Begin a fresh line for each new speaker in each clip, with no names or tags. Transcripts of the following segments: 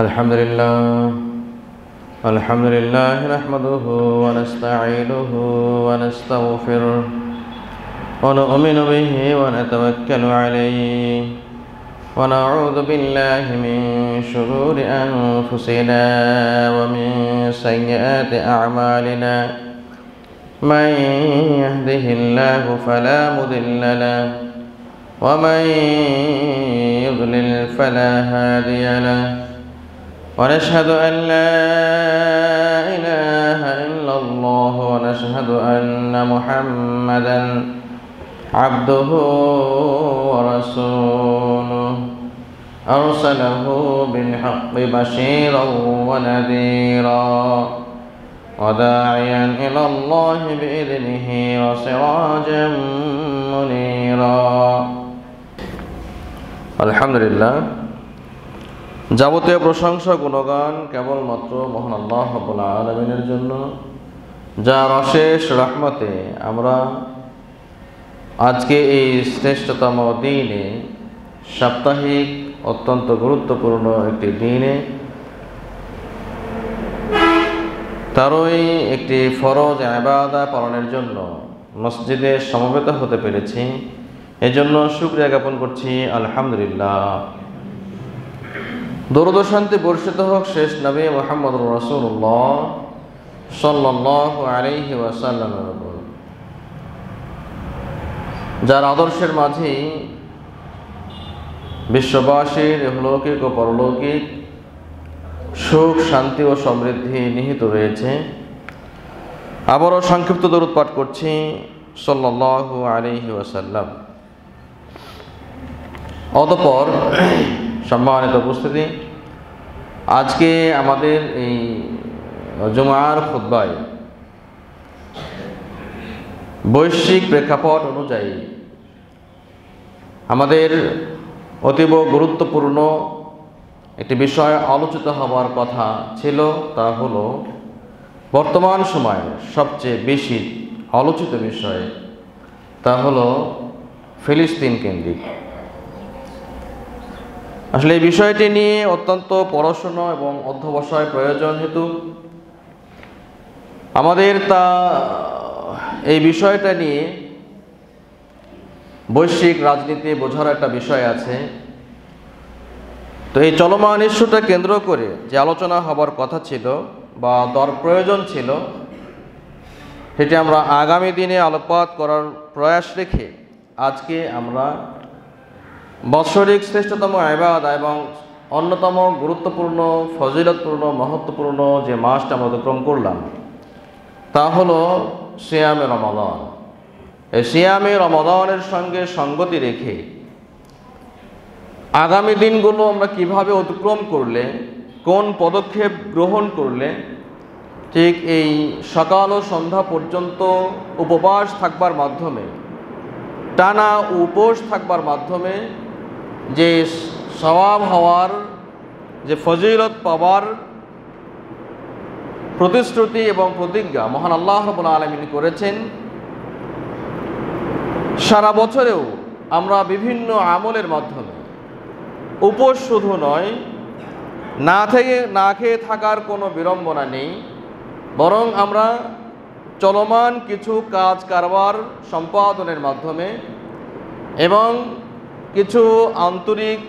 الحمد لله نحمده ونستعينه ونستغفره ونؤمن به ونتوكل عليه ونعوذ بالله من شرور أنفسنا ومن سيئات أعمالنا من يهده الله فلا مضل له ومن يضلل فلا هادي له ونشهد أن لا إله إلا الله ونشهد أن محمدا عبده ورسوله أرسله بالحق بشيرا ونذيرا وداعيا إلى الله بإذنه وسراجا منيرا الحمد لله যাবতীয় প্রশংসা গুণগান কেবলমাত্র মহান আল্লাহ রাব্বুল আলামিনের জন্য, যার অশেষ রহমতে আমরা আজকে এই শ্রেষ্ঠতম দিনে, সাপ্তাহিক অত্যন্ত গুরুত্বপূর্ণ একটি দিনে, তারই একটি ফরজ ইবাদত পালনের জন্য মসজিদে সমবেত হতে পেরেছি। এজন্য শুকরিয়া জ্ঞাপন করছি আলহামদুলিল্লাহ। দরুদ ও শান্তি বর্ষিত হোক শেষ নবী মুহাম্মদুর রাসূলুল্লাহ সাল্লাল্লাহু আলাইহি ওয়াসাল্লামের উপর, যার আদর্শের মাঝেই বিশ্ববাসীর ইহলৌকিক ও পরলৌকিক সুখ, শান্তি ও সমৃদ্ধি নিহিত রয়েছে। আবারও সংক্ষিপ্ত দরুদ পাঠ করছি সাল্লাল্লাহু আলাইহি ওয়াসাল্লাম। অতঃপর সম্মানিত উপস্থিতি, আজকে আমাদের এই জুমার খুতবায় বৈশ্বিক প্রেক্ষাপট অনুযায়ী আমাদের অতীব গুরুত্বপূর্ণ একটি বিষয় আলোচিত হওয়ার কথা ছিল। তা হলো বর্তমান সময়ে সবচেয়ে বেশি আলোচিত বিষয়, তা হলো ফিলিস্তিন কেন্দ্রিক। আসলে এই বিষয়টি নিয়ে অত্যন্ত পড়াশোনা এবং অধ্যবসায় প্রয়োজন হেতু আমাদের এই বিষয়টা নিয়ে বৈশ্বিক রাজনীতি বোঝার একটা বিষয় আছে। তো এই চলমান ইস্যুটা কেন্দ্র করে যে আলোচনা হবার কথা ছিল বা প্রয়োজন ছিল, সেটি আমরা আগামী দিনে আলোকপাত করার প্রয়াস রেখে আজকে আমরা বৎসরিক শ্রেষ্ঠতম ইবাদত এবং অন্যতম গুরুত্বপূর্ণ, ফজিলতপূর্ণ, মহত্বপূর্ণ যে মাসটা আমরা অতিক্রম করলাম, তা হলো সিয়ামে রমাদান। এই সিয়ামে রমাদানের সঙ্গে সঙ্গতি রেখে আগামী দিনগুলো আমরা কিভাবে অতিক্রম করলে, কোন পদক্ষেপ গ্রহণ করলে ঠিক এই সকাল ও সন্ধ্যা পর্যন্ত উপবাস থাকবার মাধ্যমে, টানা উপোস থাকবার মাধ্যমে যে সওয়াব হওয়ার, যে ফজিলত পাওয়ার প্রতিশ্রুতি এবং প্রতিজ্ঞা মহান আল্লাহ রাব্বুল আলামিন করেছেন, সারা বছরেও আমরা বিভিন্ন আমলের মাধ্যমে উপোস শুধু নয়, না খেয়ে থাকার কোনো বিড়ম্বনা নেই, বরং আমরা চলমান কিছু কাজ কারবার সম্পাদনের মাধ্যমে এবং কিছু আন্তরিক,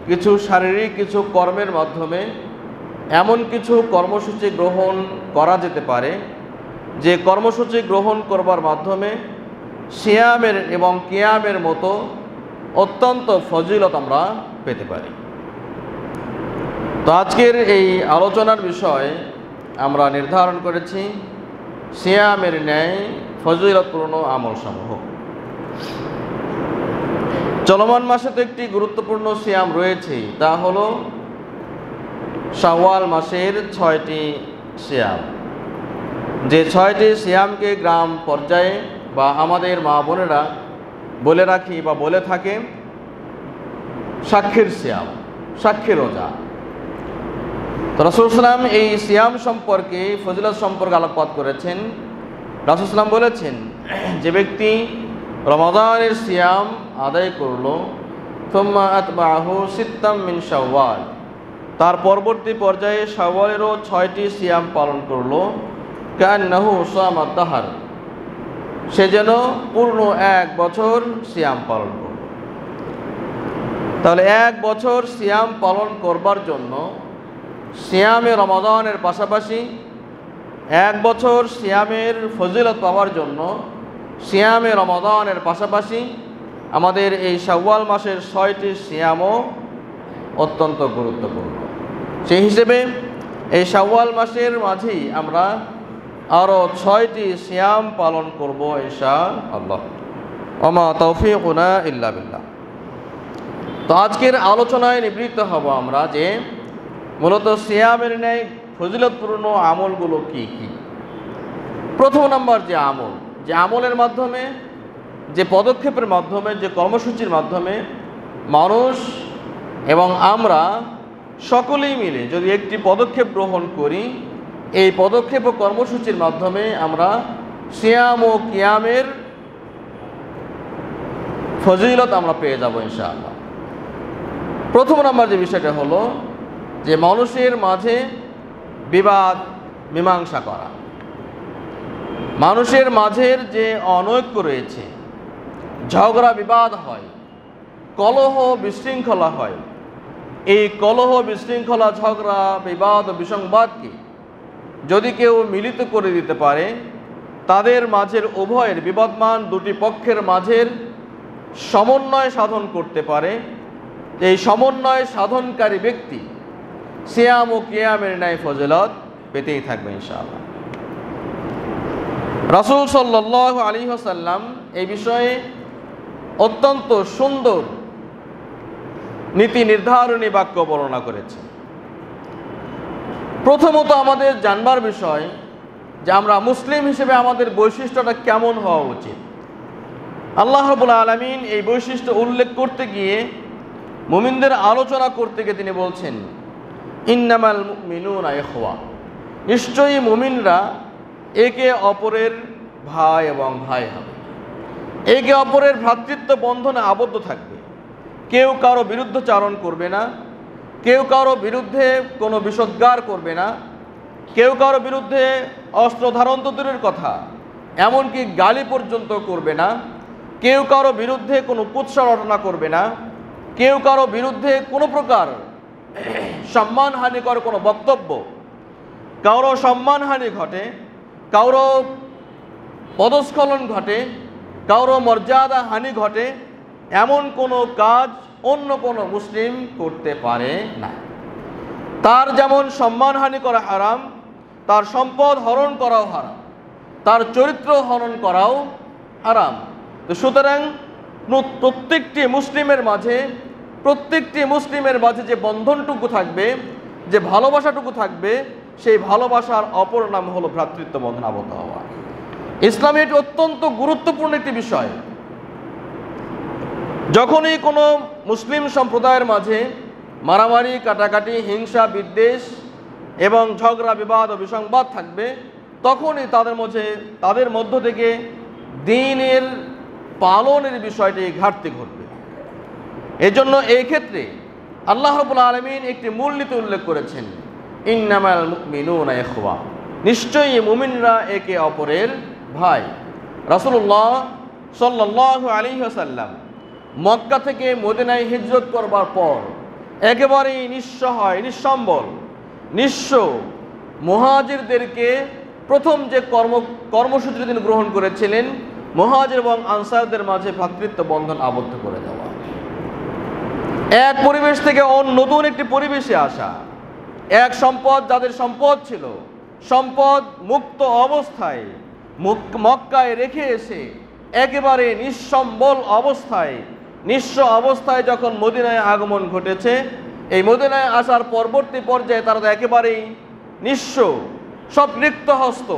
কিছু শারীরিক, কিছু কর্মের মাধ্যমে এমন কিছু কর্মসূচি গ্রহণ করা যেতে পারে যে কর্মসূচি গ্রহণ করবার মাধ্যমে সিয়ামের এবং কিয়ামের মতো অত্যন্ত ফজিলত আমরা পেতে পারি। তো আজকের এই আলোচনার বিষয় আমরা নির্ধারণ করেছি সিয়ামের ন্যায় ফজিলতপূর্ণ আমলসমূহ। চলমান মাসে তো একটি গুরুত্বপূর্ণ সিয়াম রয়েছে, তা হলো শাওয়াল মাসের 6টি সিয়াম। যে 6টি সিয়ামকে গ্রাম পর্যায়ে বা আমাদের মা বোনেরা বলে রাখি বা বলে থাকে সাক্ষীর সিয়াম, সাক্ষী রোজা। তো রাসূল সাল্লাল্লাহু আলাইহি ওয়াসাল্লাম এই সিয়াম সম্পর্কে, ফজিলত সম্পর্কে আলোকপাত করেছেন। রাসূল সাল্লাল্লাহু আলাইহি ওয়াসাল্লাম বলেছেন, যে ব্যক্তি রমাদানের সিয়াম আদায় করলো, সুম্মা আতবাহু সিত্তাম মিন শাওয়াল, তার পরবর্তী পর্যায়ে শাওয়ালেরও 6টি সিয়াম পালন করলো, কান্নাহু সামাদ দাহার, সে যেন পূর্ণ 1 বছর সিয়াম পালন করল। তাহলে 1 বছর সিয়াম পালন করবার জন্য সিয়ামে রমাদানের পাশাপাশি 1 বছর সিয়ামের ফজিলত পাওয়ার জন্য সিয়ামে রমাদানের পাশাপাশি আমাদের এই শাওয়াল মাসের 6টি সিয়ামও অত্যন্ত গুরুত্বপূর্ণ। সেই হিসেবে এই শাওয়াল মাসের মাঝেই আমরা আরও 6টি সিয়াম পালন করব ইনশাআল্লাহ। ওমা তৌফিকুনা ইল্লা বিল্লাহ। তো আজকের আলোচনায় নিবৃত্ত হব আমরা যে মূলত সিয়ামের ন্যায় ফজিলতপূর্ণ আমলগুলো কি কি। প্রথম নম্বর যে আমলের মাধ্যমে, যে পদক্ষেপের মাধ্যমে, যে কর্মসূচির মাধ্যমে মানুষ এবং আমরা সকলেই মিলে যদি একটি পদক্ষেপ গ্রহণ করি, এই পদক্ষেপ ও কর্মসূচির মাধ্যমে আমরা সিয়াম ও কিয়ামের ফজিলত আমরা পেয়ে যাব ইনশাআল্লাহ। প্রথম নম্বর যে বিষয়টা হলো যে মানুষের মাঝে বিবাদ মীমাংসা করা। মানুষের মাঝের যে অনৈক্য রয়েছে, ঝগড়া বিবাদ হয়, কলহ বিশৃঙ্খলা হয়, এই কলহ বিশৃঙ্খলা, ঝগড়া বিবাদ ও বিসংবাদকে যদি কেউ মিলিত করে দিতে পারে, তাদের মাঝের উভয়ের বিবদমান দুটি পক্ষের মাঝের সমন্বয় সাধন করতে পারে, এই সমন্বয় সাধনকারী ব্যক্তি সিয়াম ও কিয়ামের ন্যায় ফজিলত পেতেই থাকবে ইনশাআল্লাহ। রাসূল সাল্লাল্লাহু আলাইহি ওয়াসাল্লাম এই বিষয়ে অত্যন্ত সুন্দর নীতি নির্ধারণী বাক্য বর্ণনা করেছেন। প্রথমত আমাদের জানবার বিষয় যে আমরা মুসলিম হিসেবে আমাদের বৈশিষ্ট্যটা কেমন হওয়া উচিত। আল্লাহ রাব্বুল আলামিন এই বৈশিষ্ট্য উল্লেখ করতে গিয়ে, মুমিনদের আলোচনা করতে গিয়ে তিনি বলছেন, ইন্নামাল মুমিনুনা ইখওয়া, নিশ্চয়ই মুমিনরা একে অপরের ভাই এবং ভাই হবে, একে অপরের ভ্রাতৃত্ব বন্ধনে আবদ্ধ থাকবে, কেউ কারো বিরুদ্ধচারণ করবে না, কেউ কারো বিরুদ্ধে কোনো বিষোদ্গার করবে না, কেউ কারো বিরুদ্ধে অস্ত্র ধারণ তো দূরের কথা, এমনকি গালি পর্যন্ত করবে না, কেউ কারো বিরুদ্ধে কোনো কুৎসা রটনা করবে না, কেউ কারো বিরুদ্ধে কোনো প্রকার সম্মানহানিকর কোনো বক্তব্য, কারো সম্মানহানি ঘটে, কারো পদস্খলন ঘটে, কারো মর্যাদা হানি ঘটে, এমন কোনো কাজ অন্য কোনো মুসলিম করতে পারে না। তার যেমন সম্মানহানি করা হারাম, তার সম্পদ হরণ করাও হারাম, তার চরিত্র হরণ করাও হারাম। তো সুতরাং প্রত্যেকটি মুসলিমের মাঝে যে বন্ধনটুকু থাকবে, যে ভালোবাসাটুকু থাকবে, সেই ভালোবাসার অপর নাম হলো ভ্রাতৃত্ব বন্ধন আবদ্ধ হওয়া। ইসলামে এটি অত্যন্ত গুরুত্বপূর্ণ একটি বিষয়। যখনই কোনো মুসলিম সম্প্রদায়ের মাঝে মারামারি, কাটাকাটি, হিংসা, বিদ্বেষ এবং ঝগড়া বিবাদ ও বিসংবাদ থাকবে, তখনই তাদের মধ্য থেকে দ্বীনের পালনের বিষয়টি ঘাটতি ঘটবে। এজন্য এই ক্ষেত্রে আল্লাহ রাব্বুল আলামিন একটি মূলনীতি উল্লেখ করেছেন, ইন্নামাল মুমিনুনা ইখওয়া, নিশ্চয়ই মুমিনরা একে অপরের ভাই। রাসূলুল্লাহ সাল্লাল্লাহু আলাইহি ওয়াসাল্লাম মক্কা থেকে মদিনায় হিজরত করবার পর একেবারেই নিঃসহায়, নিঃসম্বল, নিঃস্ব মুহাজিরদেরকে প্রথম যে কর্মসূচি তিনি গ্রহণ করেছিলেন, মুহাজির এবং আনসারদের মাঝে ভ্রাতৃত্ব বন্ধন আবদ্ধ করে দেওয়া। এক পরিবেশ থেকে নতুন একটি পরিবেশে আসা, এক সম্পদ, যাদের সম্পদ ছিল, সম্পদ মুক্ত অবস্থায় মক্কায় রেখে এসে একেবারে নিঃসম্বল অবস্থায়, নিঃস্ব অবস্থায় যখন মদিনায় আগমন ঘটেছে, এই মদিনায় আসার পরবর্তী পর্যায়ে তারা একেবারেই নিঃস্ব, সব রিক্ত হস্ত।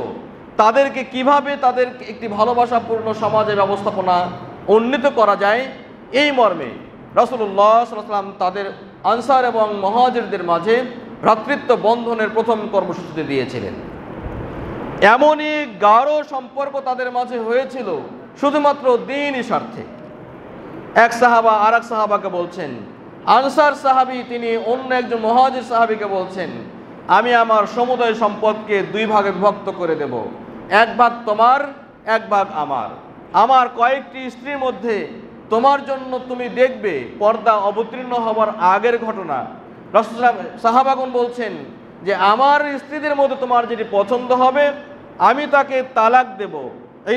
তাদেরকে কিভাবে তাদের একটি ভালোবাসাপূর্ণ সমাজে ব্যবস্থাপনা উন্নীত করা যায়, এই মর্মে রাসূলুল্লাহ সাল্লাল্লাহু আলাইহি ওয়াসাল্লাম তাদের আনসার এবং মুহাজিরদের মাঝে ভ্রাতৃত্ব বন্ধনের প্রথম কর্মসূচি দিয়েছিলেন। এমনই গাঢ় সম্পর্ক তাদের মাঝে হয়েছিল শুধুমাত্র দ্বীনি স্বার্থে। এক সাহাবা আর এক সাহাবাকে বলছেন, আনসার সাহাবী তিনি অন্য একজন মুহাজির সাহাবীকে বলছেন, আমি আমার সমুদয় সম্পদকে দুই ভাগে বিভক্ত করে দেব, এক ভাগ তোমার, এক ভাগ আমার। আমার কয়েকটি স্ত্রীর মধ্যে তোমার জন্য তুমি দেখবে পর্দা অবতীর্ণ হওয়ার আগের ঘটনা। রাসূলুল্লাহ সাহাবাগণ বলছেন যে আমার স্ত্রীদের মধ্যে তোমার যেটি পছন্দ হবে আমি তাকে তালাক দেব,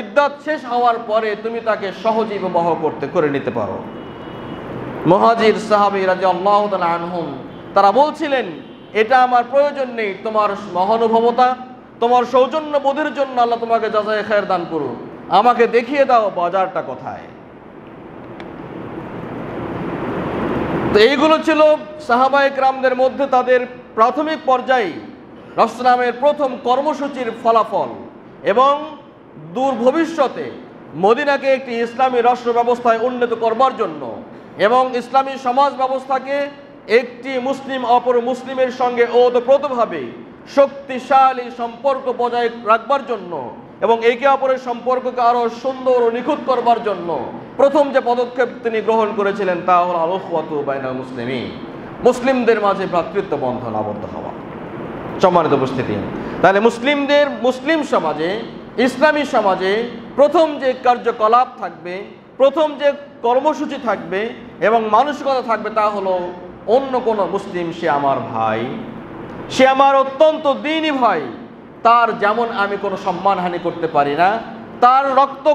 ইদ্দত শেষ হওয়ার পরে তুমি তাকে সহজেই বিবাহ করে নিতে পারো। মুহাজির সাহাবী রাদিয়াল্লাহু তাআলা আনহুম তারা বলছিলেন, এটা আমার প্রয়োজন নেই, তোমার মহানুভবতা, তোমার সৌজন্য বোধের জন্য আল্লাহ তোমাকে জাযায়ে খায়ের দান করুন, আমাকে দেখিয়ে দাও বাজারটা কোথায়। তো এইগুলো ছিল সাহাবায়ে কেরামদের মধ্যে তাদের প্রাথমিক পর্যায়ে রাসূলের প্রথম কর্মসূচির ফলাফল এবং দূর ভবিষ্যতে মদিনাকে একটি ইসলামী রাষ্ট্র ব্যবস্থায় উন্নীত করবার জন্য এবং ইসলামী সমাজ ব্যবস্থাকে একটি মুসলিম অপর মুসলিমের সঙ্গে ওতপ্রোতভাবে শক্তিশালী সম্পর্ক বজায় রাখবার জন্য এবং একে অপরের সম্পর্ককে আরও সুন্দর ও নিখুঁত করবার জন্য প্রথম যে পদক্ষেপ তিনি গ্রহণ করেছিলেন তা হল আল-উখওয়াতু বাইনাল মুসলিমিন, মুসলিমদের মাঝে ভ্রাতৃত্ব বন্ধন আবদ্ধ হওয়া। সম্মানিত উপস্থিতি, তাহলে মুসলিম সমাজে, ইসলামী সমাজে প্রথম যে কার্যকলাপ থাকবে, প্রথম যে কর্মসূচি থাকবে এবং মানসিকতা থাকবে তা হলো অন্য কোনো মুসলিম সে আমার ভাই, সে আমার অত্যন্ত দ্বীনি ভাই, তার যেমন আমি কোনো সম্মানহানি করতে পারি না, তার রক্ত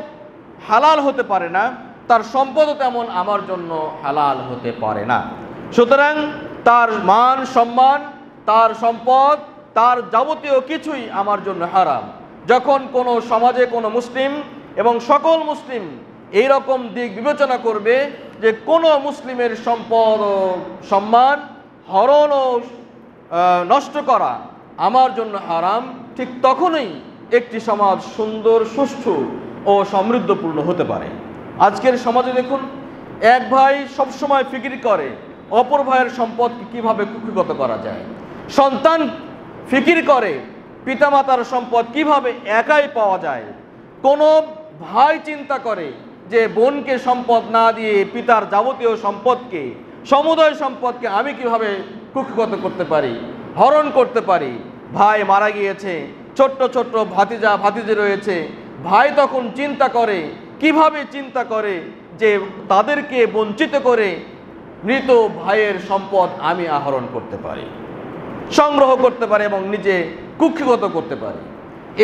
হালাল হতে পারে না, তার সম্পদও তেমন আমার জন্য হালাল হতে পারে না। সুতরাং তার মান সম্মান, তার সম্পদ, তার যাবতীয় কিছুই আমার জন্য হারাম। যখন কোনো সমাজে কোনো মুসলিম এবং সকল মুসলিম এই রকম দিক বিবেচনা করবে যে কোনো মুসলিমের সম্পদ ও সম্মান হরণ ও নষ্ট করা আমার জন্য হারাম, ঠিক তখনই একটি সমাজ সুন্দর, সুষ্ঠু ও সমৃদ্ধপূর্ণ হতে পারে। আজকের সমাজে দেখুন, এক ভাই সবসময় ফিকির করে অপর ভাইয়ের সম্পদকে কীভাবে কুক্ষিগত করা যায়, সন্তান ফিকির করে পিতামাতার সম্পদ কিভাবে একাই পাওয়া যায়, কোনো ভাই চিন্তা করে যে বোনকে সম্পদ না দিয়ে পিতার যাবতীয় সম্পদকে, সমুদয় সম্পদকে আমি কিভাবে কুক্ষিগত করতে পারি, হরণ করতে পারি। ভাই মারা গিয়েছে, ছোট্ট ছোট্ট ভাতিজা ভাতিজি রয়েছে, ভাই তখন চিন্তা করে, কিভাবে চিন্তা করে যে তাদেরকে বঞ্চিত করে মৃত ভাইয়ের সম্পদ আমি আহরণ করতে পারি, সংগ্রহ করতে পারি এবং নিজে কুক্ষিগত করতে পারি।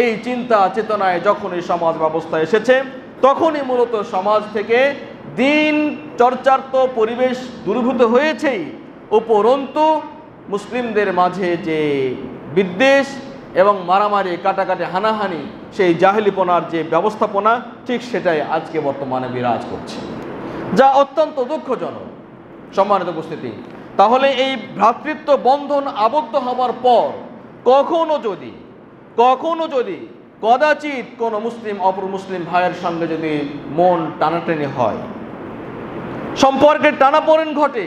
এই চিন্তা চেতনায় যখন এই সমাজ ব্যবস্থা এসেছে তখনই মূলত সমাজ থেকে দিন চর্চার তো পরিবেশ দূরীভূত হয়েছেই, উপরন্তু মুসলিমদের মাঝে যে বিদ্বেষ এবং মারামারি, কাটাকাটি, হানাহানি, সেই জাহেলিপনার যে ব্যবস্থাপনা, ঠিক সেটাই আজকে বর্তমানে বিরাজ করছে, যা অত্যন্ত দুঃখজনক। সম্মানিত উপস্থিতি, তাহলে এই ভ্রাতৃত্ব বন্ধন আবদ্ধ হবার পর কখনো যদি কদাচিৎ কোনো মুসলিম অপর মুসলিম ভাইয়ের সঙ্গে যদি মন টানাটানি হয়, সম্পর্কের টানাপোড়েন ঘটে,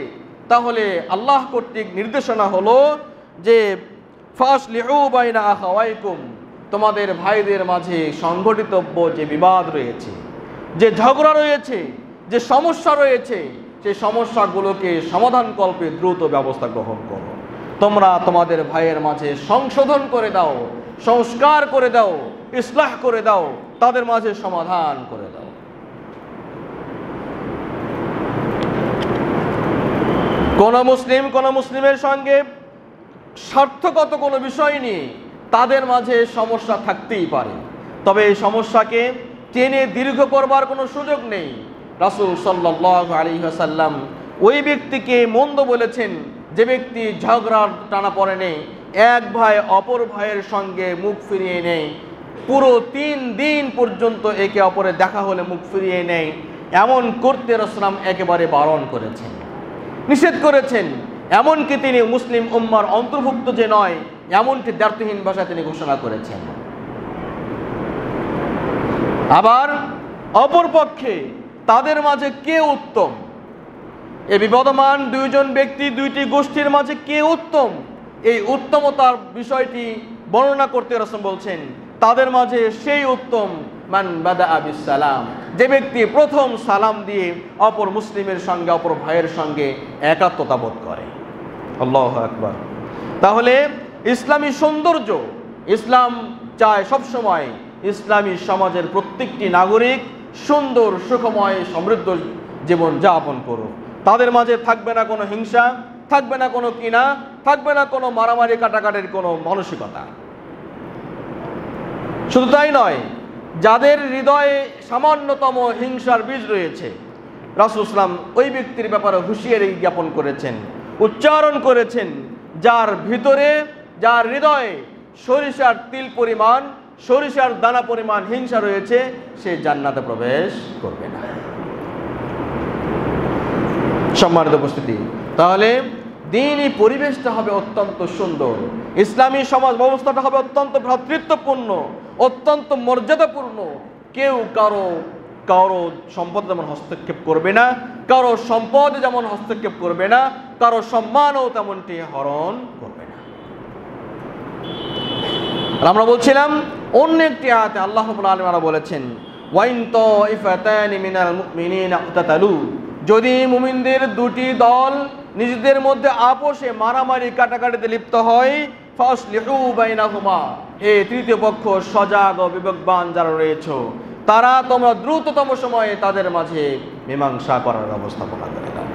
তাহলে আল্লাহ কর্তৃক নির্দেশনা হলো যে ফাসলিহু বাইনা আখাওয়াইকুম, তোমাদের ভাইদের মাঝে সংঘটিতব্য যে বিবাদ রয়েছে, যে ঝগড়া রয়েছে, যে সমস্যা রয়েছে, সেই সমস্যাগুলোকে সমাধানকল্পে দ্রুত ব্যবস্থা গ্রহণ করো। তোমরা তোমাদের ভাইয়ের মাঝে সংশোধন করে দাও, সংস্কার করে দাও, ইসলাহ করে দাও, তাদের মাঝে সমাধান করে দাও। কোন মুসলিমের সঙ্গে স্বার্থগত কোনো বিষয় নিয়ে তাদের মাঝে সমস্যা থাকতেই পারে, তবে এই সমস্যাকে টেনে দীর্ঘ করবার কোনো সুযোগ নেই। রাসূল সাল্লাল্লাহু আলাইহি ওয়াসাল্লাম ওই ব্যক্তিকে মন্দ বলেছেন যে ব্যক্তি ঝগড়ার টানাপোড়েনে এক ভাই অপর ভাইয়ের সঙ্গে মুখ ফিরিয়ে নেয়, পুরো 3 দিন পর্যন্ত একে অপরে দেখা হলে মুখ ফিরিয়ে নেয়, এমন করতে রাসূল একেবারে বারণ করেছেন, নিষেধ করেছেন। এমনকি তিনি মুসলিম উম্মার অন্তর্ভুক্ত যে নয় এমনটি দ্ব্যর্থহীন ভাষায় তিনি ঘোষণা করেছেন। আবার অপরপক্ষে তাদের মাঝে কে উত্তম, এই বিবদমান দুইজন ব্যক্তি, দুইটি গোষ্ঠীর মাঝে কে উত্তম, এই উত্তমতার বিষয়টি বর্ণনা করতে রাসূল বলছেন তাদের মাঝে সেই উত্তম মান বাদাআ বিসসালাম, যে ব্যক্তি প্রথম সালাম দিয়ে অপর মুসলিমের সঙ্গে, অপর ভাইয়ের সঙ্গে একাত্মতা বোধ করে। আল্লাহু আকবার। তাহলে ইসলামী সৌন্দর্য, ইসলাম চায় সবসময় ইসলামী সমাজের প্রত্যেকটি নাগরিক সুন্দর, সুখময়, সমৃদ্ধ জীবন যাপন করুক। তাদের মাঝে থাকবে না কোনো হিংসা, থাকবে না কোনো কিনা, থাকবে না কোনো মারামারি কাটাকাটির কোনো মানসিকতা। শুধু তাই নয়, যাদের হৃদয়ে সামান্যতম হিংসার বীজ রয়েছে, রাসূল সাল্লাল্লাহু আলাইহি ওয়াসাল্লাম ওই ব্যক্তির ব্যাপারে হুঁশিয়ারি জ্ঞাপন করেছেন, উচ্চারণ করেছেন, যার ভিতরে, যার হৃদয়ে সরিষার তিল পরিমাণ, সরিষার দানা পরিমাণ হিংসা রয়েছে, সে জান্নাতে প্রবেশ করবে না। সম্মানিত উপস্থিতি, তাহলে দ্বীনি পরিবেশটা হবে অত্যন্ত সুন্দর, ইসলামী সমাজ ব্যবস্থাটা হবে অত্যন্ত ভ্রাতৃত্বপূর্ণ, অত্যন্ত মর্যাদাপূর্ণ। কেউ কারো সম্পদ যেমন হস্তক্ষেপ করবে না, কারো সম্পদ যেমন হস্তক্ষেপ করবে না, কারো সম্মানও তেমনটি হরণ করবে না। আমরা বলছিলাম অন্য একটি আয়াতে আল্লাহ রাব্বুল আলামিন বলেছেন, ওয়াইন তাইফাতানি মিনাল মুমিনিনা ইকতাতালু, যদি মুমিনদের দুটি দল নিজেদের মধ্যে আপোষে মারামারি কাটাকাটিতে লিপ্ত হয়, ফাসলিহু বাইনাহুমা, হে তৃতীয় পক্ষ সজাগ ও বিবেকবান যারা রয়েছে, তারা তোমরা দ্রুততম সময়ে তাদের মাঝে মীমাংসা করার ব্যবস্থাপনা করে দাও।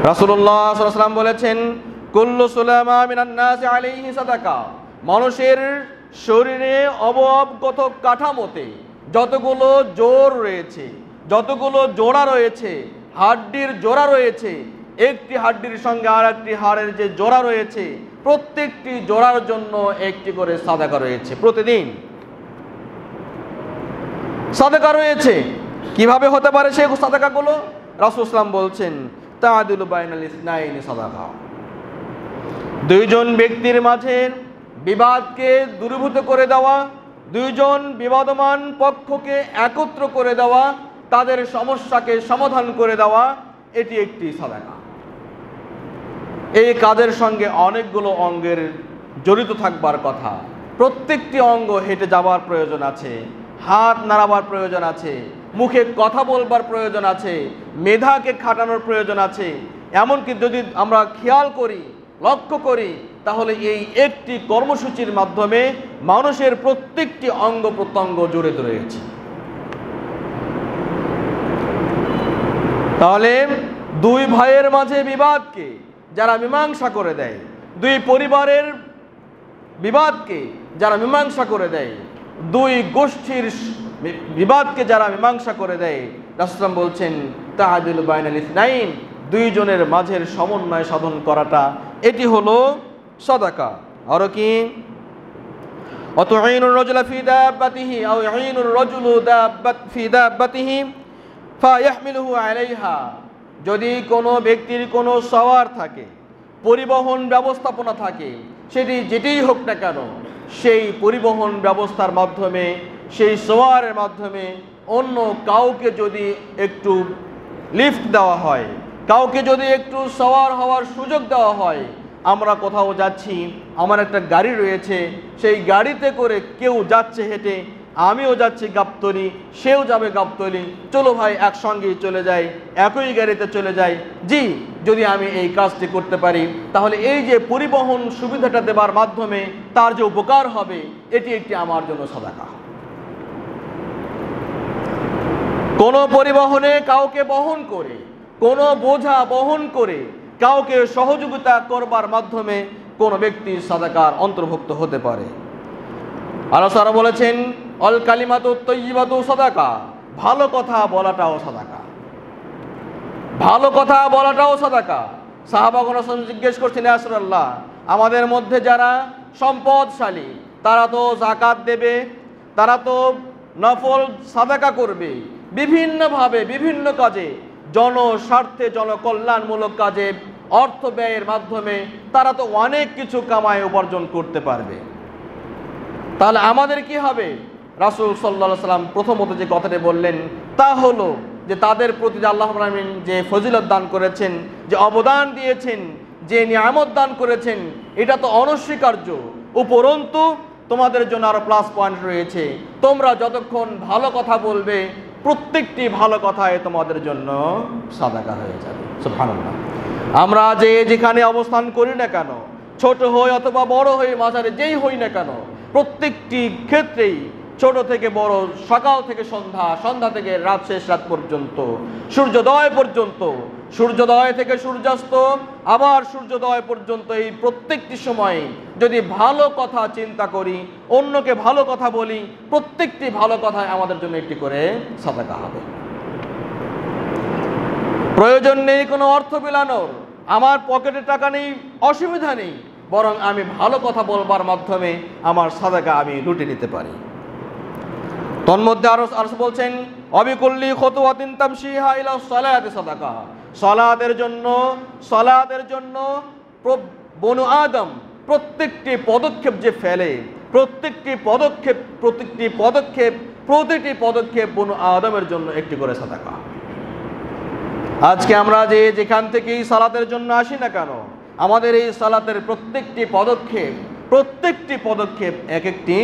রাসূলুল্লাহ সাল্লাল্লাহু আলাইহি ওয়াসাল্লাম বলেছেন, কুল্লু সুলামা মিনান নাসি আলাইহি সাদাকা, মানুষের শরীরে অবয়বগত কাঠামোতে যতগুলো জোড় রয়েছে, যতগুলো জোড়া রয়েছে, হাড্ডির জোড়া রয়েছে, একটি হাড্ডির সঙ্গে আর একটি হাড়ের যে জোড়া রয়েছে, প্রত্যেকটি জোড়ার জন্য একটি করে সাদাকা রয়েছে। প্রতিদিন সাদাকা রয়েছে। কিভাবে হতে পারে সেই সাদাকাগুলো? রাসূল সাল্লাল্লাহু আলাইহি ওয়াসাল্লাম বলছেন, তাআদুলু বাইনাল ইসনাইনি সাদাকা, দুইজন ব্যক্তির মাঝে বিবাদকে দূরীভূত করে দেওয়া, দুইজন বিবাদমান পক্ষকে একত্র করে দেওয়া, তাদের সমস্যাকে সমাধান করে দেওয়া, এটি একটি সাদাকা। এই কাজের সঙ্গে অনেকগুলো অঙ্গের জড়িত থাকবার কথা। প্রত্যেকটি অঙ্গ হেঁটে যাবার প্রয়োজন আছে, হাত নাড়াবার প্রয়োজন আছে, মুখে কথা বলবার প্রয়োজন আছে, মেধাকে খাটানোর প্রয়োজন আছে। এমনকি যদি আমরা খেয়াল করি, লক্ষ্য করি, তাহলে এই একটি কর্মসূচির মাধ্যমে মানুষের প্রত্যেকটি অঙ্গ প্রত্যঙ্গ জড়িত রয়েছে। তাহলে দুই ভাইয়ের মাঝে বিবাদকে যারা মীমাংসা করে দেয়, দুই পরিবারের বিবাদকে যারা মীমাংসা করে দেয়, দুই গোষ্ঠীর বিবাদকে যারা মীমাংসা করে দেয়, রাসূল সাল্লাল্লাহু আলাইহি ওয়াসাল্লাম বলছেন, তাআদুলু বাইনাল ইসনাইন, দুইজনের মাঝের সমন্বয় সাধন করাটা, এটি হলো সাদাকা। আর কি, অতুঈনুর রাজুলা ফি দাব্বাতিহি আও ইঈনুর রাজুলু ফি দাব্বাতিহি ফায়াহমিলুহু আলাইহা, যদি কোনো ব্যক্তির কোনো সওয়ার থাকে, পরিবহন ব্যবস্থাপনা থাকে, সেটি যেটাই হোক না কেন, সেই পরিবহন ব্যবস্থার মাধ্যমে, সেই সওয়ারের মাধ্যমে অন্য কাউকে যদি একটু লিফট দেওয়া হয়, কাউকে যদি একটু সওয়ার হওয়ার সুযোগ দেওয়া হয়, আমরা কোথাও যাচ্ছি, আমার একটা গাড়ি রয়েছে, সেই গাড়িতে করে কেউ যাচ্ছে হেঁটে, আমিও যাচ্ছি গাবতলী, সেও যাবে গাবতলী, চলো ভাই একসঙ্গেই চলে যাই, একই গাড়িতে চলে যাই। জি, যদি আমি এই কাজটি করতে পারি, তাহলে এই যে পরিবহন সুবিধাটা দেবার মাধ্যমে তার যে উপকার হবে, এটি একটি আমার জন্য সাদাকা। কোনো পরিবহনে কাউকে বহন করে, কোনো বোঝা বহন করে কাউকে সহযোগিতা করবার মাধ্যমে কোনো ব্যক্তি সাদাকার অন্তর্ভুক্ত হতে পারে। আল্লাহ বলেছেন, অল কালিমাতু তাইয়্যিবাতু সাদাকা, ভালো কথা বলাটাও সাদাকা, ভালো কথা বলাটাও সাদাকা। সাহাবাগণ জিজ্ঞেস করছেন, ইয়া রাসূলুল্লাহ, আমাদের মধ্যে যারা সম্পদশালী তারা তো যাকাত দেবে, তারা তো নফল সাদাকা করবে, বিভিন্নভাবে বিভিন্ন কাজে, জনস্বার্থে জনকল্যাণমূলক কাজে অর্থ ব্যয়ের মাধ্যমে তারা তো অনেক কিছু কামায় উপার্জন করতে পারবে। তাহলে আমাদের কি হবে? রাসূল সাল্লাল্লাহু আলাইহি ওয়াসাল্লাম প্রথমত যে কথাটি বললেন তা হলো যে তাদের প্রতি যে আল্লাহ রাব্বুল আলামিন যে ফজিলত দান করেছেন, যে অবদান দিয়েছেন, যে নিয়ামত দান করেছেন, এটা তো অনস্বীকার্য। উপরন্তু তোমাদের জন্য আরো প্লাস পয়েন্ট রয়েছে। তোমরা যতক্ষণ ভালো কথা বলবে প্রত্যেকটি ভালো কথায় তোমাদের জন্য সাদাকা হয়ে যাবে। সুবহানাল্লাহ। আমরা যেখানে অবস্থান করি না কেন, ছোট হই অথবা বড় হই, মাঝারি যেই হই না কেন, প্রত্যেকটি ক্ষেত্রেই ছোট থেকে বড়, সকাল থেকে সন্ধ্যা, সন্ধ্যা থেকে রাত, শেষ রাত পর্যন্ত, সূর্যোদয় পর্যন্ত, সূর্যোদয় থেকে সূর্যাস্ত, আবার সূর্যোদয় পর্যন্ত, এই প্রত্যেকটি সময়ে যদি ভালো কথা চিন্তা করি, অন্যকে ভালো কথা বলি, প্রত্যেকটি ভালো কথায় আমাদের জন্য একটি করে সাদাকা হবে। প্রয়োজন নেই কোনো অর্থ বিলানোর, আমার পকেটে টাকা নেই, অসুবিধা নেই, বরং আমি ভালো কথা বলবার মাধ্যমে আমার সাদাকা আমি লুটে নিতে পারি। তন্মধ্যে আরো বলছেন, অবিকুল্লি খুতুওয়াতিন তামশিহা ইলা সালাতি সাদাকা। সালাতের জন্য বনু আদম প্রত্যেকটি পদক্ষেপ যে ফেলে, প্রতিটি পদক্ষেপ বনু আদমের জন্য একটি করে সাদাকা। আজকে আমরা যেখান থেকেই সালাতের জন্য আসি না কেন, আমাদের এই সালাতের প্রত্যেকটি পদক্ষেপ এক একটি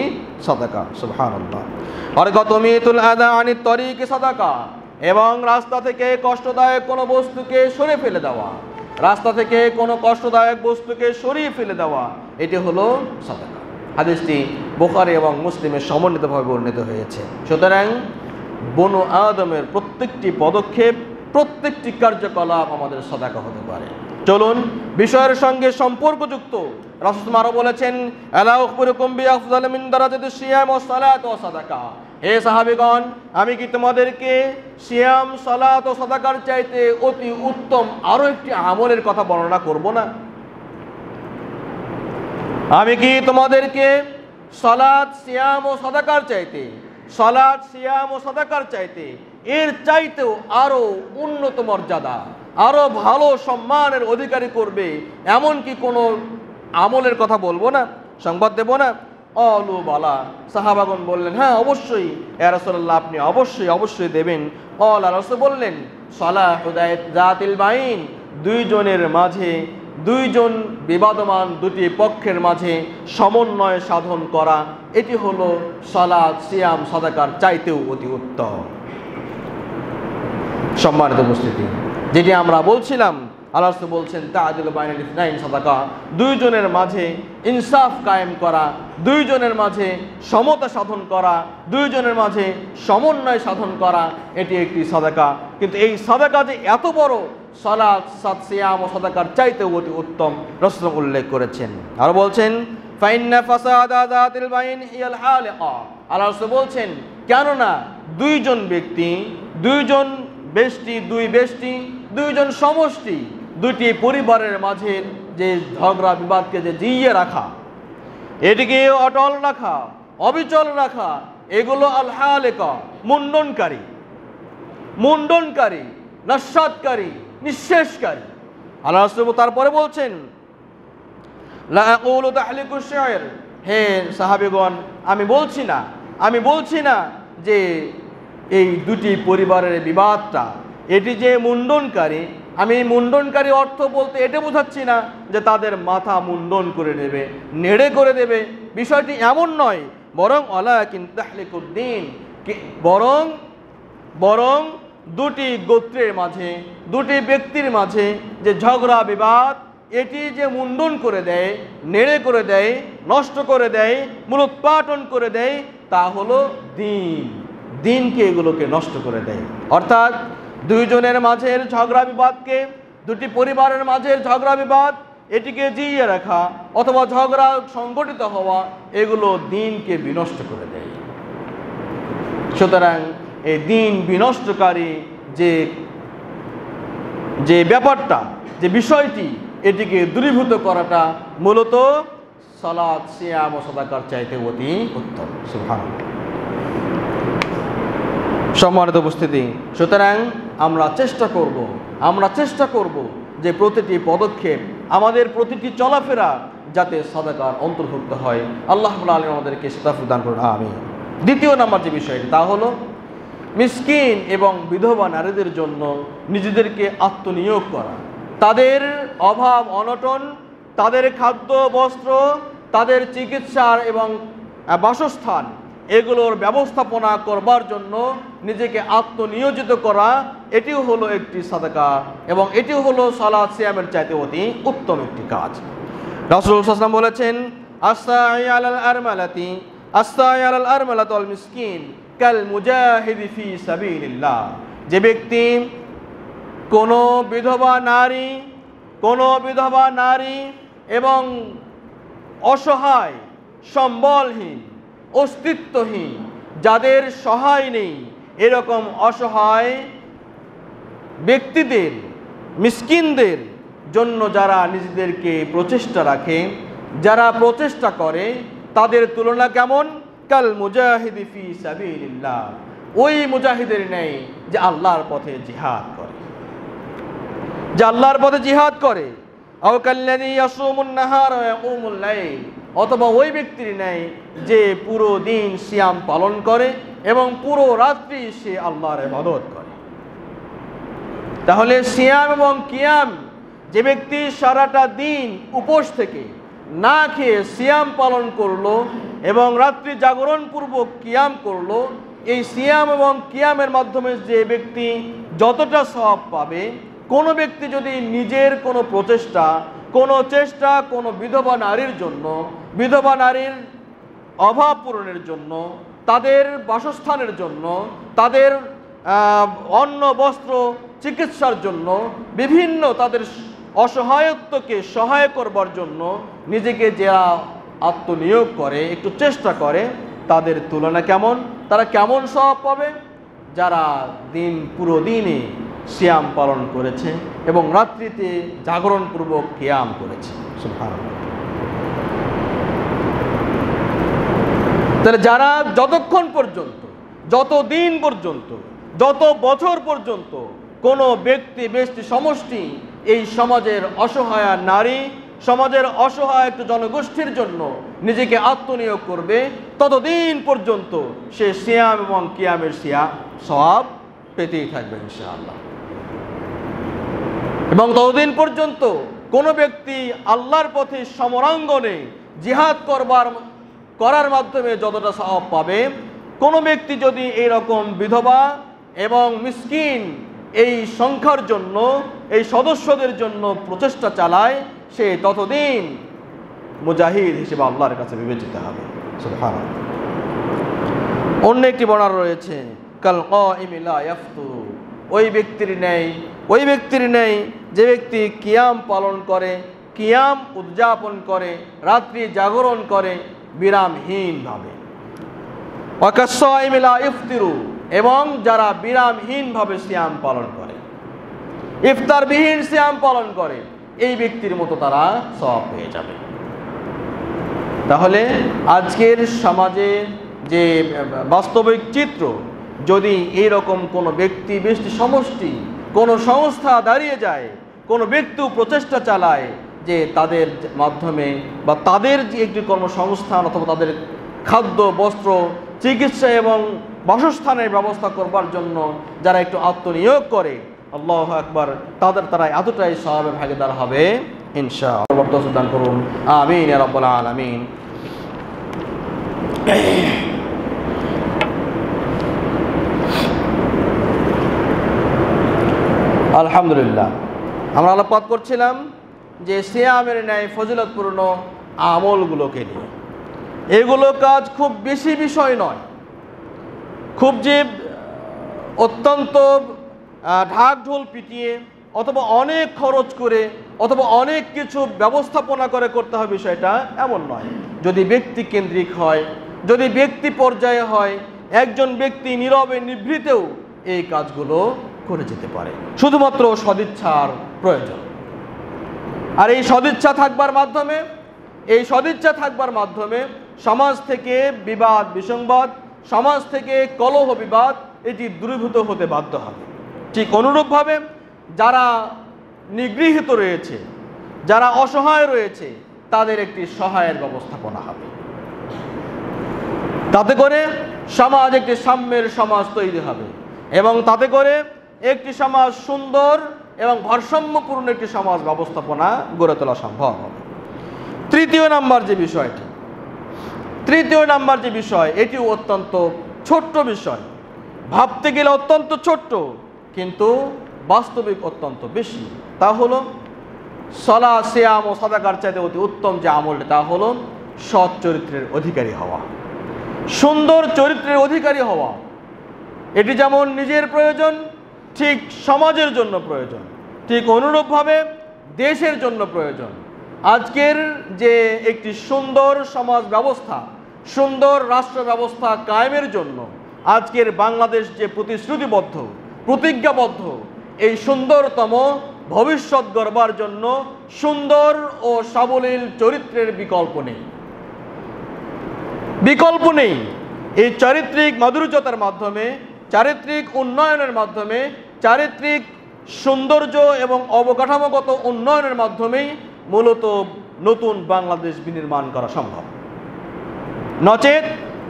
সাদাকা। সুবহানাল্লাহ। অরগতমিতুল আদা আনিত তরিকি সাদাকা, এবং রাস্তা থেকে কষ্টদায়ক কোনো বস্তুকে সরে ফেলে দেওয়া, রাস্তা থেকে কোনো কষ্টদায়ক বস্তুকে সরিয়ে ফেলে দেওয়া, এটি হলো সাদাকা। হাদিসটি বুখারী এবং মুসলিমে সমন্বিতভাবে বর্ণিত হয়েছে। সুতরাং বনু আদমের প্রত্যেকটি পদক্ষেপ, প্রত্যেকটি কার্যকলাপ আমাদের সাদাকা হতে পারে। চলুন বিষয়ের সঙ্গে সম্পর্কযুক্ত রাসূল আরো বলেছেন, আলা উখবিরুকুম বিআফযাল মিন দারাজাতিস সিয়াম ওয়াস সালাত ওয়াস সাদাকা। হে সাহাবীগণ, আমি কি তোমাদেরকে সিয়াম, সালাত ও সাদাকার চাইতে অতি উত্তম আরো একটি আমলের কথা বর্ণনা করব না? আমি কি তোমাদেরকে সালাত, সিয়াম ও সাদাকার চাইতে এর চাইতেও আরো উন্নত মর্যাদা, আরো ভালো সম্মানের অধিকারী করবে এমন কি কোনো আমলের কথা বলবো না, সংবাদ দেব না? অলু বালা, সাহাবাগণ বললেন, হ্যাঁ অবশ্যই ইয়া রাসূলুল্লাহ, আপনি অবশ্যই দেবেন। আল্লাহ রাসূল বললেন, সালাহু যাতিল বাইন, দুইজন বিবাদমান দুটি পক্ষের মাঝে সমন্বয় সাধন করা, এটি হলো সালাত, সিয়াম, সাদাকার চাইতেও অতি উত্তম। সম্মানিত উপস্থিতি, যেটি আমরা বলছিলাম, আল্লাহ রাসূল বলছেন তাআদিলু বাইনাল ইসনাইন সাদাকা, দুইজনের মাঝে ইনসাফ কায়েম করা, দুইজনের মাঝে সমতা সাধন করা, দুইজনের মাঝে সমন্বয় সাধন করা, এটি একটি সাদাকা। কিন্তু এই সাদাকা যে এত বড়, সালাত, সিয়াম ও সাদাকার চাইতেও অতি উত্তম, রাসূল উল্লেখ করেছেন। আর বলছেন, ফাইন্না ফাসাদা যাতিল বাইন হিয়াল হালিকা। আল্লাহ রাসূল বলছেন, কেননা দুইজন সমষ্টি, দুটি পরিবারের মাঝে যে ঝগড়া বিবাদকে যে জিইয়ে রাখা, এটিকে অটল রাখা, অবিচল রাখা, এগুলো আল হালিকা, মুন্ডনকারী, নস্যাৎকারী, নিঃশেষকারী। আল্লাহ রাসূল তারপরে বলছেন, লা আকুলু তাহলিকুশ শাইর, হে সাহাবীগণ, আমি বলছি না যে এই দুটি পরিবারের বিবাদটা এটি যে মুন্ডনকারী, আমি মুন্ডনকারী অর্থ বলতে এটা বোঝাচ্ছি না যে তাদের মাথা মুন্ডন করে নেবে, নেড়ে করে দেবে, বিষয়টি এমন নয়। বরং ওয়ালাকিন তাহলিকুদ্দিন, বরং দুটি গোত্রের মাঝে, দুটি ব্যক্তির মাঝে যে ঝগড়া বিবাদ, এটি যে মুন্ডন করে দেয়, নেড়ে করে দেয়, নষ্ট করে দেয়, মূলোৎপাটন করে দেয়, তা হলো দিনকে এগুলোকে নষ্ট করে দেয়। অর্থাৎ দুইজনের মাঝের ঝগড়া বিবাদকে, দুটি পরিবারের মাঝের ঝগড়া বিবাদ, এটিকে জিইয়ে রাখা অথবা ঝগড়া সংগঠিত হওয়া, এগুলো দিনকে বিনষ্ট করে দেয়। সুতরাং এই দিন বিনষ্টকারী যে ব্যাপারটা, যে বিষয়টি, এটিকে দূরীভূত করাটা মূলত সালাত, সিয়াম ও সাদাকার চাইতে অতি উত্তম। সুবহানাল্লাহ। সম্মানিত উপস্থিতি, সুতরাং আমরা চেষ্টা করব যে প্রতিটি পদক্ষেপ, আমাদের প্রতিটি চলাফেরা যাতে সাদাকার অন্তর্ভুক্ত হয়। আল্লাহ রাব্বুল আলামিন আমাদেরকে সেটা প্রদান করুন, আমিন। দ্বিতীয় নাম্বার যে বিষয়টি, তা হলো মিসকিন এবং বিধবা নারীদের জন্য নিজেদেরকে আত্মনিয়োগ করা। তাদের অভাব অনটন, তাদের খাদ্য বস্ত্র, তাদের চিকিৎসার এবং বাসস্থান, এগুলোর ব্যবস্থাপনা করবার জন্য নিজেকে আত্মনিয়োজিত করা, এটিও হলো একটি সাদাকা এবং এটিও হলো সালাত সিয়ামের চাইতে অতি উত্তম একটি কাজ। রাসূলুল্লাহ সাল্লাল্লাহু আলাইহি ওয়াসাল্লাম বলেছেন, আস-সাঈ আলাল আরমালাতি আস-সাঈ আলাল আরমালাতি ওয়াল মিসকিন কাল মুজাহিদি ফি সাবিলিল্লাহ। যে ব্যক্তি কোনো বিধবা নারী এবং অসহায়, সম্বলহীন, অস্তিত্বহীন, যাদের সহায় নেই, এরকম অসহায় ব্যক্তিদের, মিসকিনদের জন্য যারা নিজেদেরকে প্রচেষ্টা রাখে, যারা প্রচেষ্টা করে, তাদের তুলনা কেমন? কাল মুজাহিদি ফি সাবিলিল্লাহ, ওই মুজাহিদের নেই যে আল্লাহর পথে জিহাদ করে, আও কাল্লাযী ইয়াসুমুন নাহার ওয়া ইয়াকুমুল লাইল, অথবা ওই ব্যক্তির নেই যে পুরো দিন সিয়াম পালন করে এবং পুরো রাত্রি সে আল্লাহর ইবাদত করে। তাহলে সিয়াম এবং কিয়াম, যে ব্যক্তি সারাটা দিন উপোস থেকে না খেয়ে সিয়াম পালন করলো এবং রাত্রি জাগরণ পূর্বক কিয়াম করলো, এই সিয়াম এবং কিয়ামের মাধ্যমে যে ব্যক্তি যতটা সওয়াব পাবে, কোনো ব্যক্তি যদি নিজের কোনো চেষ্টা কোনো বিধবা নারীর জন্য, বিধবা নারীর অভাব পূরণের জন্য, তাদের বাসস্থানের জন্য, তাদের অন্ন বস্ত্র চিকিৎসার জন্য, বিভিন্ন তাদের অসহায়ত্বকে সহায় করবার জন্য নিজেকে যারা আত্মনিয়োগ করে, একটু চেষ্টা করে, তাদের তুলনা কেমন? তারা কেমন সওয়াব পাবে? যারা পুরো দিনে সিয়াম পালন করেছে এবং রাত্রিতে জাগরণপূর্বক কিয়াম করেছে। সুবহানাল্লাহ। তাহলে যারা যতক্ষণ পর্যন্ত, যতদিন পর্যন্ত, যত বছর পর্যন্ত কোনো ব্যক্তি, ব্যষ্টি, সমষ্টি এই সমাজের অসহায় নারী, সমাজের অসহায় একটু জনগোষ্ঠীর জন্য নিজেকে আত্মনিয়োগ করবে, ততদিন পর্যন্ত সে সিয়াম এবং কিয়ামের সওয়াব পেতেই থাকবে ইনশাআল্লাহ। এবং ততদিন পর্যন্ত কোনো ব্যক্তি আল্লাহর পথে সমরাঙ্গনে জিহাদ করার মাধ্যমে যতটা সওয়াব পাবে, কোনো ব্যক্তি যদি এইরকম বিধবা এবং মিসকিন এই সংখ্যার জন্য, এই সদস্যদের জন্য প্রচেষ্টা চালায়, সে ততদিন মুজাহিদ হিসেবে আল্লাহর কাছে বিবেচিত হবে। সুবহানাল্লাহ। অন্য একটি বর্ণনা রয়েছে, কাল কাইমি লা ইয়াফতুর, ওই ব্যক্তির নেই যে ব্যক্তি কিয়াম পালন করে, কিয়াম উদযাপন করে, রাত্রি জাগরণ করে বিরামহীনভাবে। ওয়া কাস-সাইমি লা ইফতিরু, এবং যারা বিরামহীনভাবে সিয়াম পালন করে, ইফতারবিহীন সিয়াম পালন করে, এই ব্যক্তির মতো তারা সওয়াব পেয়ে যাবে। তাহলে আজকের সমাজে যে বাস্তবিক চিত্র, যদি এইরকম কোনো ব্যক্তি, ব্যষ্টি, সমষ্টি, কোনো সংস্থা দাঁড়িয়ে যায়, কোনো ব্যক্তি প্রচেষ্টা চালায় যে তাদের মাধ্যমে বা তাদের যে একটি কর্মসংস্থান অথবা তাদের খাদ্য, বস্ত্র, চিকিৎসা এবং বাসস্থানের ব্যবস্থা করবার জন্য যারা একটু আত্মনিয়োগ করে, আল্লাহু আকবার, তারা এতটাই সওয়াবের ভাগীদার হবে ইনশাআল্লাহ। বরকত দান করুন, আমিন ইয়া রাব্বাল আলামিন। আলহামদুলিল্লাহ, আমরা আলোকপাত করছিলাম যে সিয়ামের ন্যায় ফজিলতপূর্ণ আমলগুলোকে নিয়ে। এগুলো কাজ খুব বেশি বিষয় নয়, খুব যে অত্যন্ত ঢাক ঢোল পিটিয়ে অথবা অনেক খরচ করে অথবা অনেক কিছু ব্যবস্থাপনা করে করতে হবে বিষয়টা এমন নয়। যদি ব্যক্তি কেন্দ্রিক হয়, যদি ব্যক্তি পর্যায়ে হয়, একজন ব্যক্তি নীরবে নিভৃতেও এই কাজগুলো করে যেতে পারে, শুধুমাত্র সদিচ্ছার প্রয়োজন। আর এই সদিচ্ছা থাকবার মাধ্যমে সমাজ থেকে বিবাদ বিসংবাদ, সমাজ থেকে কলহ বিবাদ, এটি দূরীভূত হতে বাধ্য হবে। ঠিক অনুরূপভাবে যারা নিগৃহীত রয়েছে, যারা অসহায় রয়েছে, তাদের একটি সহায়ের ব্যবস্থাপনা হবে। তাতে করে সমাজ একটি সাম্যের সমাজ তৈরি হবে এবং তাতে করে একটি সমাজ সুন্দর এবং ভারসাম্যপূর্ণ একটি সমাজ ব্যবস্থাপনা গড়ে তোলা সম্ভব হবে। তৃতীয় নাম্বার যে বিষয়টি, তৃতীয় নাম্বার যে বিষয়, এটিও অত্যন্ত ছোট্ট বিষয়, ভাবতে গেলে অত্যন্ত ছোট্ট কিন্তু বাস্তবিক অত্যন্ত বেশি। তা হলো সলা, সিয়াম ও সাদাকার চাইতে অতি উত্তম যে আমলটা, তা হলো সৎ চরিত্রের অধিকারী হওয়া, সুন্দর চরিত্রের অধিকারী হওয়া। এটি যেমন নিজের প্রয়োজন, ঠিক সমাজের জন্য প্রয়োজন, ঠিক অনুরূপভাবে দেশের জন্য প্রয়োজন। আজকের যে একটি সুন্দর সমাজ ব্যবস্থা, সুন্দর রাষ্ট্র ব্যবস্থা কায়েমের জন্য আজকের বাংলাদেশ যে প্রতিশ্রুতিবদ্ধ, প্রতিজ্ঞাবদ্ধ, এই সুন্দরতম ভবিষ্যৎ গড়বার জন্য সুন্দর ও সাবলীল চরিত্রের বিকল্প নেই, বিকল্প নেই। এই চারিত্রিক মাধুর্যতার মাধ্যমে, চারিত্রিক উন্নয়নের মাধ্যমে, চারিত্রিক সৌন্দর্য এবং অবকাঠামোগত উন্নয়নের মাধ্যমেই মূলত নতুন বাংলাদেশ বিনির্মাণ করা সম্ভব। নচেত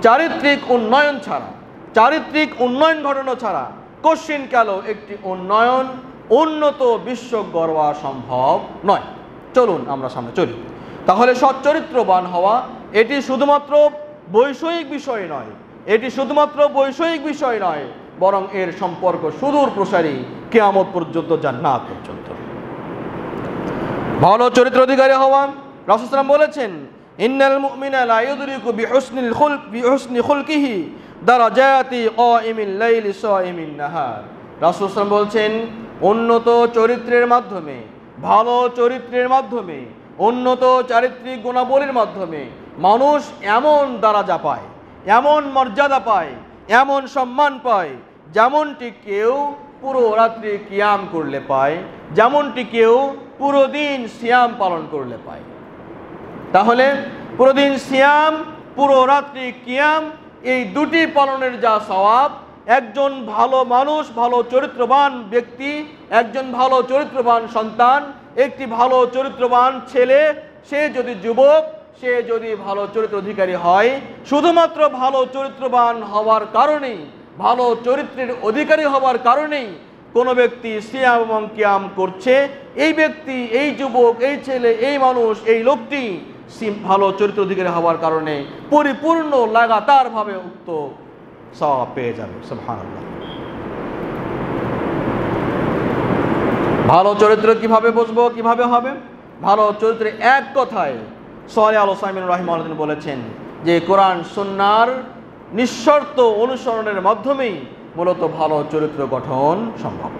চারিত্রিক উন্নয়ন ছাড়া, চারিত্রিক উন্নয়ন ঘটানো ছাড়া কশ্চিনকালেও একটি উন্নয়ন, উন্নত বিশ্ব গড়া সম্ভব নয়। চলুন আমরা সামনে চলি। তাহলে সচ্চরিত্রবান হওয়া এটি শুধুমাত্র বৈষয়িক বিষয় নয়, এটি শুধুমাত্র বৈষয়িক বিষয় নয়, বরং এর সম্পর্ক সুদূর প্রসারী, কিয়ামত পর্যন্ত, জান্নাত পর্যন্ত। ভালো চরিত্র অধিকারী হওয়া, রাসূল সাল্লাল্লাহু আলাইহি ওয়াসাল্লাম বলেছেন, ইন্নাল মুমিনা লা ইউদরিকু বিহুসনি খুলকিহি দারাজাতি কাইমিল লাইলি সাইমিন নাহার। রাসূল সাল্লাল্লাহু আলাইহি ওয়াসাল্লাম বলছেন, উন্নত চরিত্রের মাধ্যমে, ভালো চরিত্রের মাধ্যমে, উন্নত চারিত্রিক গুণাবলীর মাধ্যমে মানুষ এমন দারাজা পায়, এমন মর্যাদা পায়, এমন সম্মান পায়, যেমনটি কেউ পুরো রাত্রি কিয়াম করলে পায়, যেমনটি কেউ পুরো দিন সিয়াম পালন করলে পায়। তাহলে পুরো দিন সিয়াম, পুরো রাত্রি কিয়াম, এই দুটি পালনের যা সওয়াব, একজন ভালো মানুষ, ভালো চরিত্রবান ব্যক্তি, একজন ভালো চরিত্রবান সন্তান, একটি ভালো চরিত্রবান ছেলে, সে যদি যুবক, সে যদি ভালো চরিত্র অধিকারী হয়, শুধুমাত্র ভালো চরিত্রবান হওয়ার কারণেই, ভালো চরিত্রের অধিকারী হওয়ার কারণেই কোনো ব্যক্তি সিয়াম এবং কিয়াম করছে, এই ব্যক্তি, এই যুবক, এই ছেলে, এই মানুষ, এই লোকটি ভালো চরিত্র অধিকারী হওয়ার কারণে পরিপূর্ণ লাগাতারভাবে উক্ত সওয়াব পেয়ে যাবে। সুবহানাল্লাহ। ভালো চরিত্র কিভাবে বুঝবো, কিভাবে হবে? ভালো চরিত্রে এক কথায় সালেহ আল উসাইমিন রাহিমাহুল্লাহ বলেছেন যে কোরআন সুন্নাহর নিঃশর্ত অনুসরণের মাধ্যমেই মূলত ভালো চরিত্র গঠন সম্ভব।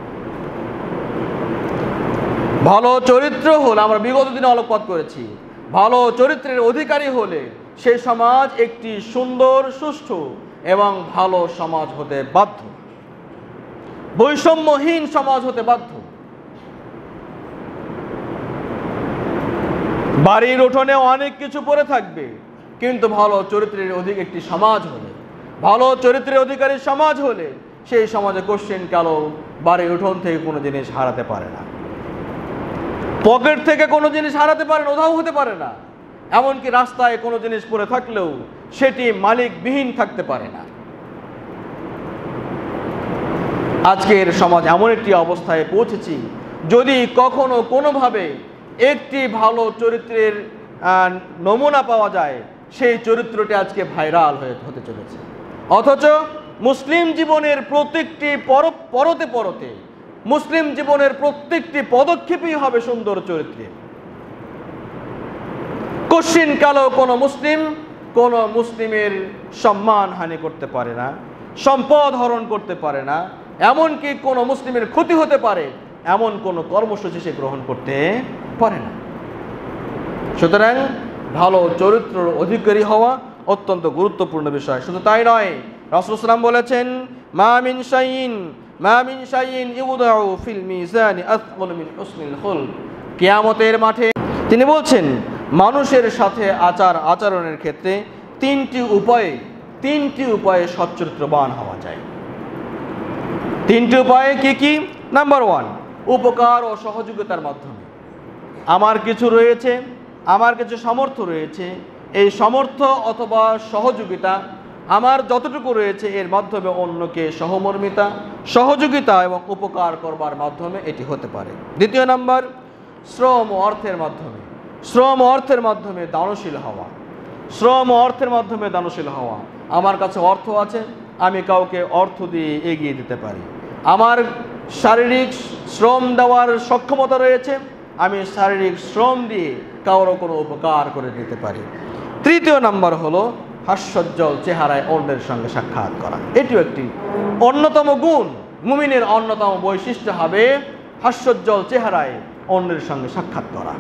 ভালো চরিত্র হলে, আমরা বিগত দিনে আলোকপাত করেছি, ভালো চরিত্রের অধিকারী হলে সেই সমাজ একটি সুন্দর, সুষ্ঠু এবং ভালো সমাজ হতে বাধ্য, বৈষম্যহীন সমাজ হতে বাধ্য। বাড়ির উঠোনে অনেক কিছু পড়ে থাকবে, কিন্তু ভালো চরিত্রের একটি সমাজ হলে, ভালো চরিত্রের অধিকারী সমাজ হলে সেই সমাজে কোশ্চিনকালেও বাড়ির উঠোন থেকে কোনো জিনিস হারাতে পারে না, পকেট থেকে কোনো জিনিস হারাতে পারে না, উধাও হতে পারে না। এমনকি রাস্তায় কোনো জিনিস পড়ে থাকলেও সেটি মালিকবিহীন থাকতে পারে না। আজকের সমাজ এমন একটি অবস্থায় পৌঁছেছি, যদি কখনো কোনোভাবে একটি ভালো চরিত্রের নমুনা পাওয়া যায়, সেই চরিত্রটি আজকে ভাইরাল হতে চলেছে। অথচ মুসলিম জীবনের প্রত্যেকটি পরতে পরতে, মুসলিম জীবনের প্রত্যেকটি পদক্ষেপই হবে সুন্দর চরিত্রের। কোশ্চিনকালেও কোনো মুসলিমের সম্মান হানি করতে পারে না, সম্পদ হরণ করতে পারে না, এমনকি কোনো মুসলিমের ক্ষতি হতে পারে এমন কোনো কর্মসূচি সে গ্রহণ করতে পারে না। সুতরাং ভালো চরিত্র অধিকারী হওয়া অত্যন্ত গুরুত্বপূর্ণ বিষয়। শুধু তাই নয়, রাসূল সাল্লাল্লাহু আলাইহি ওয়াসাল্লাম বলেছেন, মা মিন শাইইন ইউদাউ ফিল মিজানি আথকালু মিন হুসনিল খুলক। কিয়ামতের মাঠে তিনি বলছেন, মানুষের সাথে আচরণের ক্ষেত্রে তিনটি উপায়ে সচ্চরিত্রবান হওয়া যায়। তিনটি উপায় কি কি? নাম্বার 1, উপকার ও সহযোগিতার মাধ্যমে। আমার কিছু রয়েছে, আমার কিছু সামর্থ্য রয়েছে, এই সামর্থ্য অথবা সহযোগিতা আমার যতটুকু রয়েছে এর মাধ্যমে অন্যকে সহযোগিতা এবং উপকার করবার মাধ্যমে এটি হতে পারে। দ্বিতীয় নাম্বার, শ্রম ও অর্থের মাধ্যমে দানশীল হওয়া। শ্রম ও অর্থের মাধ্যমে দানশীল হওয়া। আমার কাছে অর্থ আছে, আমি কাউকে অর্থ দিয়ে এগিয়ে দিতে পারি। আমার শারীরিক শ্রম দেওয়ার সক্ষমতা রয়েছে, আমি শারীরিক শ্রম দিয়ে কারো কোনো উপকার করে দিতে পারি। তৃতীয় নাম্বার হলো হাস্যোজ্জ্বল চেহারায় অন্যের সঙ্গে সাক্ষাৎ করা। এটিও একটি অন্যতম গুণ। মুমিনের অন্যতম বৈশিষ্ট্য হবে হাস্যোজ্জ্বল চেহারায় অন্যের সঙ্গে সাক্ষাৎ করা।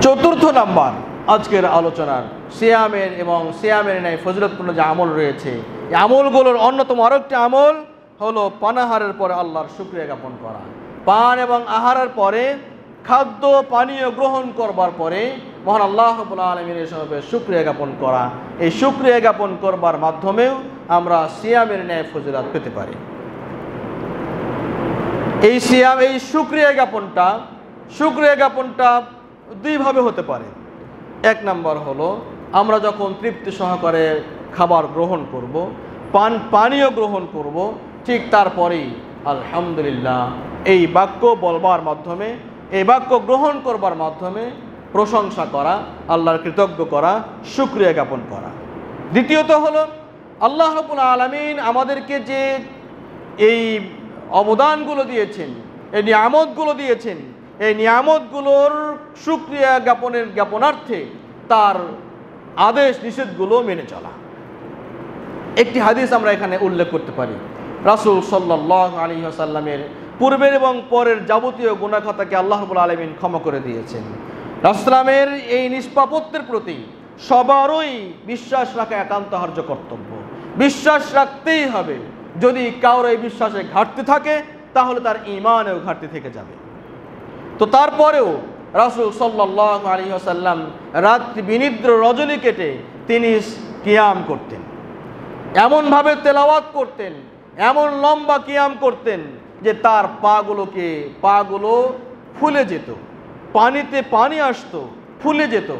চতুর্থ নাম্বার আজকের আলোচনার সিয়ামের এবং সিয়ামের ন্যায় ফজিলতপূর্ণ যে আমল রয়েছে, এই আমলগুলোর অন্যতম আরেকটি আমল হলো পানাহারের পরে আল্লাহর শুকরিয়া জ্ঞাপন করা। পান এবং আহারের পরে খাদ্য পানীয় গ্রহণ করবার পরে মহান আল্লাহ রাব্বুল আলামিনের সামনে শুকরিয়া জ্ঞাপন করা। এই শুকরিয়া জ্ঞাপন করবার মাধ্যমেও আমরা সিয়ামের ন্যায় ফজিলত পেতে পারি। এই সিয়াম, এই শুকরিয়া জ্ঞাপনটা দুইভাবে হতে পারে। এক নাম্বার হলো আমরা যখন তৃপ্তি সহকারে খাবার গ্রহণ করব, পানীয় গ্রহণ করব, ঠিক তারপরেই আলহামদুলিল্লাহ এই বাক্য বলবার মাধ্যমে, এই বাক্য গ্রহণ করবার মাধ্যমে প্রশংসা করা, আল্লাহর কৃতজ্ঞ করা, শুকরিয়া জ্ঞাপন করা। দ্বিতীয়ত হলো আল্লাহ রাব্বুল আলামিন আমাদেরকে যে এই অবদানগুলো দিয়েছেন, এই নিয়ামতগুলো দিয়েছেন, এই নিয়ামতগুলোর শুকরিয়া জ্ঞাপনার্থে তার আদেশ নিষেধগুলো মেনে চলা। একটি হাদিস আমরা এখানে উল্লেখ করতে পারি। রাসূল সাল্লাল্লাহু আলাইহি ওয়াসাল্লামের পূর্বের এবং পরের যাবতীয় গুনাহ খাতাকে আল্লাহ রাব্বুল আলামিন ক্ষমা করে দিয়েছেন। রাসূলের এই নিষ্পাপত্বের প্রতি সবারই বিশ্বাস রাখা একান্ত আর্য কর্তব্য। বিশ্বাস রাখতেই হবে। যদি কারোর এই বিশ্বাসে ঘাটতি থাকে তাহলে তার ঈমানেও ঘাটতি থেকে যাবে। তো তারপরেও রাসূল সাল্লাল্লাহু আলাইহি ওয়াসাল্লাম রাত্রি বিনিদ্র রজনী কেটে তিনি কিয়াম করতেন, এমনভাবে তেলাওয়াত করতেন, এমন লম্বা কিয়াম করতেন যে তার পাগুলো ফুলে যেত, পানিতে পানি আসতো, ফুলে যেত।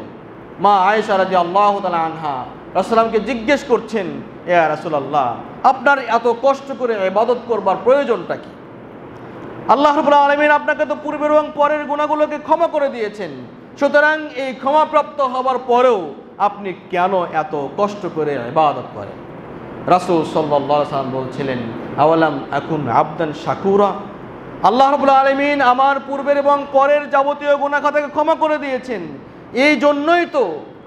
মা আয়েশা রাদিয়াল্লাহু তাআলা আনহা রাসূলকে জিজ্ঞেস করছেন, ইয়া রাসূলুল্লাহ, আপনার এত কষ্ট করে ইবাদত করবার প্রয়োজনটা কি? আল্লাহ রাব্বুল আলামিন আপনাকে তো পূর্বের এবং পরের গুনাহগুলোকে ক্ষমা করে দিয়েছেন, সুতরাং এই ক্ষমাপ্রাপ্ত হবার পরেও আপনি কেন এত কষ্ট করে ইবাদত করেন? রাসূল সাল্লাল্লাহু আলাইহি ওয়াসাল্লাম বলছিলেন, আওয়ালাম আকুন আবদান শাকুরা। আল্লাহ রাব্বুল আলামিন আমার পূর্বের এবং পরের যাবতীয় গুনাহ খাতাকে ক্ষমা করে দিয়েছেন, এই জন্যই তো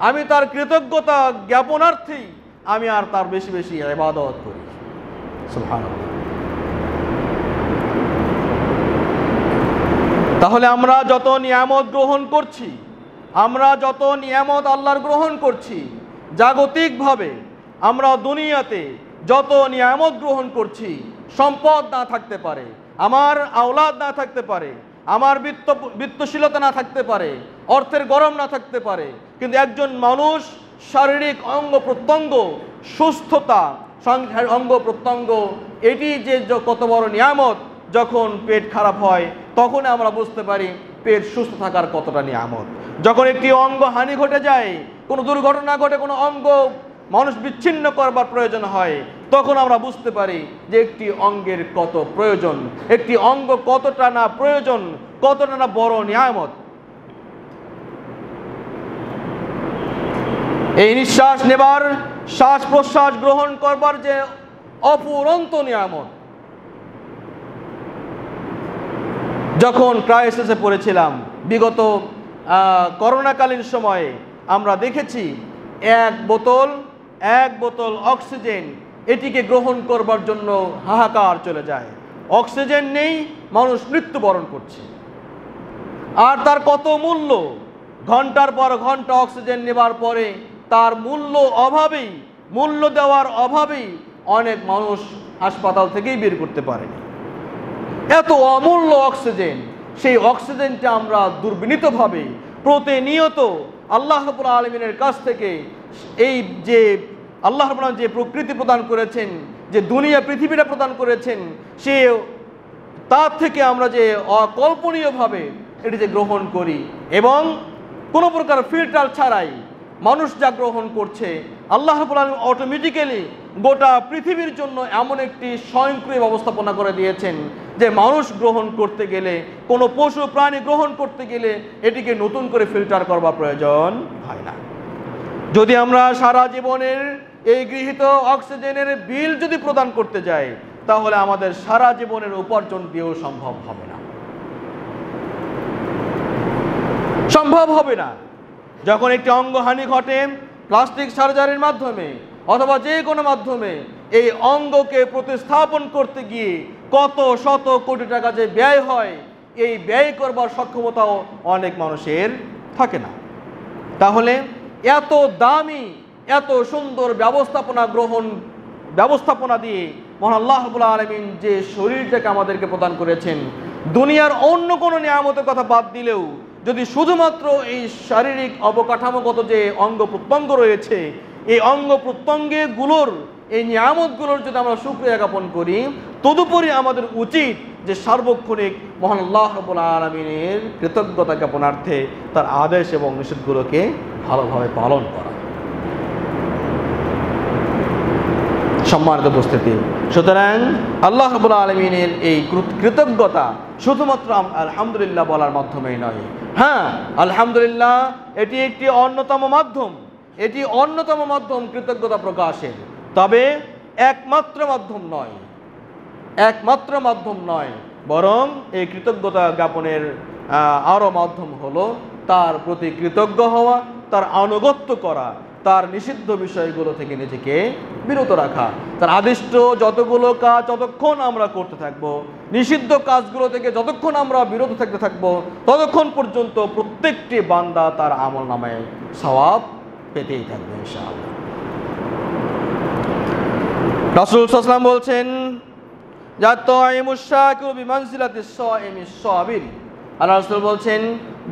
আমি তার কৃতজ্ঞতা জ্ঞাপনার্থেই আমি আর তার বেশি বেশি ইবাদত করি। সুবহানাল্লাহ। তাহলে আমরা যত নিয়ামত গ্রহণ করছি, আমরা যত নিয়ামত আল্লাহর গ্রহণ করছি, জাগতিকভাবে আমরা দুনিয়াতে যত নিয়ামত গ্রহণ করছি, সম্পদ না থাকতে পারে, আমার আওলাদ না থাকতে পারে, আমার বিত্তশীলতা না থাকতে পারে, অর্থের গরম না থাকতে পারে, কিন্তু একজন মানুষ শারীরিক অঙ্গ প্রত্যঙ্গ সুস্থতা, অঙ্গ প্রত্যঙ্গ, এটি যে কত বড় নিয়ামত। যখন পেট খারাপ হয় তখন আমরা বুঝতে পারি পেট সুস্থ থাকার কতটা নিয়ামত। যখন একটি অঙ্গ হানি ঘটে যায়, কোনো দুর্ঘটনা ঘটে, কোনো অঙ্গ মানুষ বিচ্ছিন্ন করবার প্রয়োজন হয়, তখন আমরা বুঝতে পারি যে একটি অঙ্গের কত প্রয়োজন, একটি অঙ্গ কতটা না প্রয়োজন, কতটা না বড় নিয়ামত। এই নিঃশ্বাস নেবার, শ্বাস প্রশ্বাস গ্রহণ করবার যে অফুরন্ত নিয়ামত। যখন ক্রাইসিসে পড়েছিলাম বিগত করোনাকালীন সময়ে, আমরা দেখেছি এক বোতল অক্সিজেন, এটিকে গ্রহণ করবার জন্য হাহাকার চলে যায়। অক্সিজেন নেই, মানুষ মৃত্যুবরণ করছে। আর তার কত মূল্য, ঘন্টার পর ঘন্টা অক্সিজেন নেবার পরে তার মূল্য দেওয়ার অভাবেই অনেক মানুষ হাসপাতাল থেকেই বের করতে পারেনি। এত অমূল্য অক্সিজেন, সেই অক্সিজেনটা আমরা দুর্বিনীতভাবে প্রতিনিয়ত আল্লাহ রাব্বুল আলামিনের কাছ থেকে, এই যে আল্লাহ রাব্বুল আলামিন যে প্রকৃতি প্রদান করেছেন, যে দুনিয়া পৃথিবীটা প্রদান করেছেন, সে তার থেকে আমরা যে অকল্পনীয়ভাবে এটি যে গ্রহণ করি এবং কোনো প্রকার ফিল্টার ছাড়াই মানুষ যা গ্রহণ করছে, আল্লাহ রাব্বুল আলামিন অটোমেটিক্যালি গোটা পৃথিবীর জন্য এমন একটি স্বয়ংক্রিয় ব্যবস্থাপনা করে দিয়েছেন যে মানুষ গ্রহণ করতে গেলে, কোনো পশু প্রাণী গ্রহণ করতে গেলে এটিকে নতুন করে ফিল্টার করবার প্রয়োজন হয় না। যদি আমরা সারা জীবনের এই গৃহীত অক্সিজেনের বিল যদি প্রদান করতে যাই, তাহলে আমাদের সারা জীবনের উপার্জন দিয়েও সম্ভব হবে না, সম্ভব হবে না। যখন একটি অঙ্গহানি ঘটে প্লাস্টিক সার্জারির মাধ্যমে অথবা যে কোনো মাধ্যমে, এই অঙ্গকে প্রতিস্থাপন করতে গিয়ে কত শত কোটি টাকা যে ব্যয় হয়, এই ব্যয় করবার সক্ষমতাও অনেক মানুষের থাকে না। তাহলে এত দামি, এত সুন্দর ব্যবস্থাপনা দিয়ে মহান আল্লাহ রাব্বুল আলামিন যে শরীরটাকে আমাদেরকে প্রদান করেছেন, দুনিয়ার অন্য কোনো নিয়ামতের কথা বাদ দিলেও যদি শুধুমাত্র এই শারীরিক অবকাঠামোগত যে অঙ্গ প্রত্যঙ্গ রয়েছে, এই অঙ্গ প্রত্যঙ্গগুলোর, এই নিয়ামতগুলোর যদি আমরা শুকরিয়া জ্ঞাপন করি, তদুপরি আমাদের উচিত যে সার্বক্ষণিক মহান আল্লাহ রাব্বুল আলামিনের কৃতজ্ঞতা জ্ঞাপনার্থে তার আদেশ এবং নিষেধগুলোকে ভালোভাবে পালন করা। সম্মানিত উপস্থিতি, সুতরাং আল্লাহ রাব্বুল আলামিনের এই কৃতজ্ঞতা শুধুমাত্র আলহামদুলিল্লাহ বলার মাধ্যমেই নয়। হ্যাঁ, আলহামদুলিল্লাহ এটি একটি অন্যতম মাধ্যম, এটি অন্যতম মাধ্যম কৃতজ্ঞতা প্রকাশের, তবে একমাত্র মাধ্যম নয়, একমাত্র মাধ্যম নয়, বরং এই কৃতজ্ঞতা জ্ঞাপনের আরও মাধ্যম হলো তার প্রতি কৃতজ্ঞ হওয়া, তার আনুগত্য করা, তার নিষিদ্ধ বিষয়গুলো থেকে নিজেকে বিরত রাখা। তার আদিষ্ট যতগুলো কাজ যতক্ষণ আমরা করতে থাকব, নিষিদ্ধ কাজগুলো থেকে যতক্ষণ আমরা বিরত থাকতে থাকব, ততক্ষণ পর্যন্ত প্রত্যেকটি বান্দা তার আমল নামায় সওয়াব পেতেই থাকবে ইনশাআল্লাহ। রাসূল সাল্লাল্লাহু আলাইহি ওয়াসাল্লাম বলছেন, আল্লাহ রাসূল বলছেন,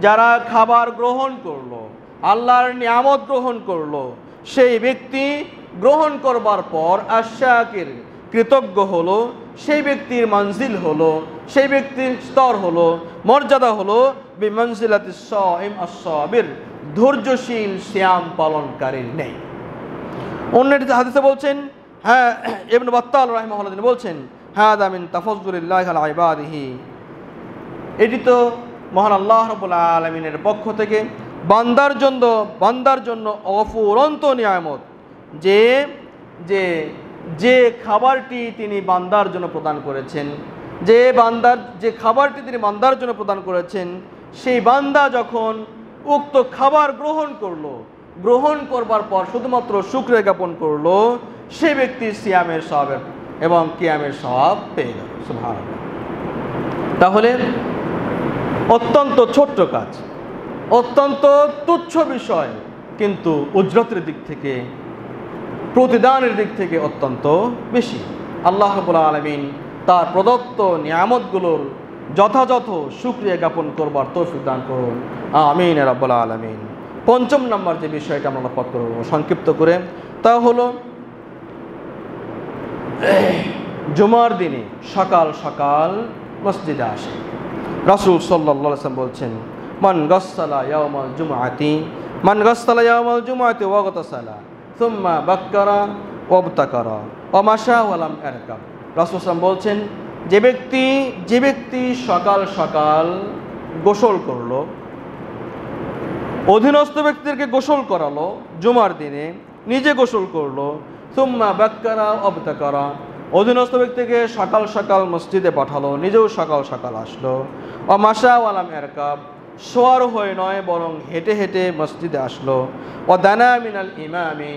যারা খাবার গ্রহণ করলো, আল্লাহর নিয়ামত গ্রহণ করলো, সেই ব্যক্তি গ্রহণ করবার পর আশ-শাকির কৃতজ্ঞ হলো, সেই ব্যক্তির মঞ্জিল হলো, সেই ব্যক্তির স্তর হলো, মর্যাদা হলো বিমানজিলাতিস সাইম আস-সাবির, ধৈর্যশীল সিয়াম পালনকারীর নেই। অন্য একটি হাদিসে বলছেন, হ্যাঁ, ইবনে বাত্তাল রাহিমাহুল্লাহ তিনি বলছেন, হাদা মিন তাফাজ্জুলিল্লাহি আলা ইবাদিহি, এটি তো মহান আল্লাহ রাব্বুল আলামিনের পক্ষ থেকে বান্দার জন্য অফুরন্ত নিয়ামত, যে যে যে খাবারটি তিনি বান্দার জন্য প্রদান করেছেন, যে খাবারটি তিনি বান্দার জন্য প্রদান করেছেন, সেই বান্দা যখন উক্ত খাবার গ্রহণ করলো, গ্রহণ করবার পর শুধুমাত্র শুকরিয়া জ্ঞাপন করলো, সেই ব্যক্তি সিয়ামের সওয়াব এবং কিয়ামের সওয়াব পেয়ে গেল। সুবহানাল্লাহ। তাহলে অত্যন্ত ছোট্ট কাজ, অত্যন্ত তুচ্ছ বিষয়, কিন্তু উজরতের দিক থেকে, প্রতিদানের দিক থেকে অত্যন্ত বেশি। আল্লাহ রাব্বুল আলামিন তার প্রদত্ত নিয়ামতগুলোর যথাযথ শুকরিয়া জ্ঞাপন করবার তৌফিক দান করুন, আমিন ইয়া রাব্বুল আলামিন। পঞ্চম নম্বর যে বিষয়টা আমরা আলোচনা করব সংক্ষিপ্ত করে, তা হলো জুমার দিনে সকাল সকাল মসজিদে আসে। রাসূল সাল্লাল্লাহু আলাইহি ওয়াসাল্লাম বলছেন, মান গাসসালা ইয়াওমাল জুমআতি ওয়া গাতাসালা সুম্মা বাক্কারা ওয়াবতাকারা ওয়া মাশা ওয়া লাম ইয়ারকাব। রাসূল সাল্লাল্লাহু বলছেন, যে ব্যক্তি সকাল সকাল গোসল করলো, অধীনস্থ ব্যক্তিদেরকে গোসল করালো জুমার দিনে, নিজে গোসল করলো, সুম্মা বাক্কারা ওয়াবতাকারা, অধীনস্থ ব্যক্তিকে সকাল সকাল মসজিদে পাঠালো, নিজেও সকাল সকাল আসলো, ওয়া মাশা ওয়া লাম ইয়ারকাব, শোয়ার হয়ে নয় বরং হেঁটে হেঁটে মসজিদে আসলো, ও দানা মিনাল ইমামি,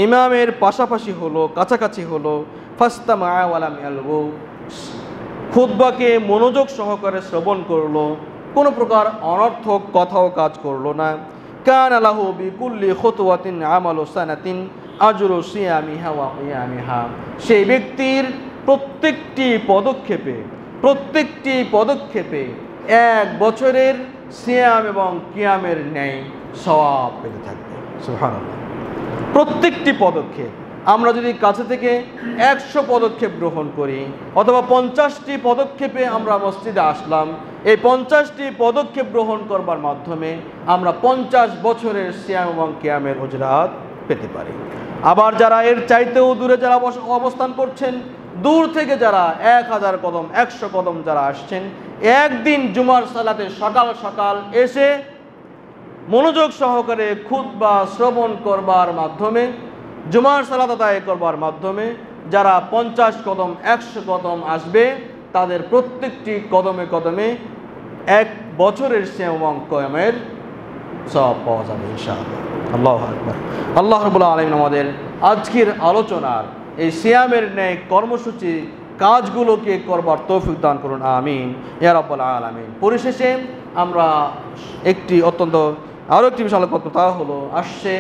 ইমামের পাশাপাশি হলো, কাছাকাছি হলো, ফাস্তামা ওয়ালাম ইয়ালগু, খুতবাকে মনোযোগ সহকারে শ্রবণ করলো, কোনো প্রকার অনর্থক কথাও কাজ করলো না। কানা লাহু বিকুল্লি খুতওয়াতিন আমালু সানাতিন আজরু সিয়ামিহা ওয়া কিয়ামিহা, সেই ব্যক্তির প্রত্যেকটি পদক্ষেপে এক বছরের সিয়াম এবং কিয়ামের ন্যায় সওয়াব পেতে থাকবে। সুবহানাল্লাহ। প্রত্যেকটি পদক্ষেপ, আমরা যদি কাছে থেকে 100 পদক্ষেপ গ্রহণ করি, অথবা 50টি পদক্ষেপে আমরা মসজিদে আসলাম, এই 50টি পদক্ষেপ গ্রহণ করবার মাধ্যমে আমরা 50 বছরের সিয়াম এবং কিয়ামের উজরাত পেতে পারি। আবার যারা এর চাইতেও দূরে যারা অবস্থান করছেন, দূর থেকে যারা 1000 কদম 100 কদম যারা আসছেন, একদিন জুমার সালাতে সকাল সকাল এসে মনোযোগ সহকারে খুতবা শ্রবণ করবার মাধ্যমে, জুমার সালাত আদায় করবার মাধ্যমে যারা 50 কদম 100 কদম আসবে, তাদের প্রত্যেকটি কদমে কদমে 1 বছরের সিয়াম কয়ামের সওয়াব পাওয়া যাবে ইনশাআল্লাহ। আল্লাহু আকবার। আল্লাহ রাব্বুল আলামিন আমাদের আজকের আলোচনার এই সিয়ামের ন্যায় কর্মসূচি কাজগুলোকে করবার তৌফিক দান করুন, আমিন ইয়া রাব্বুল আলামিন। পরিশেষে আমরা আরও একটি বিশাল কথা, তা হলো আসছে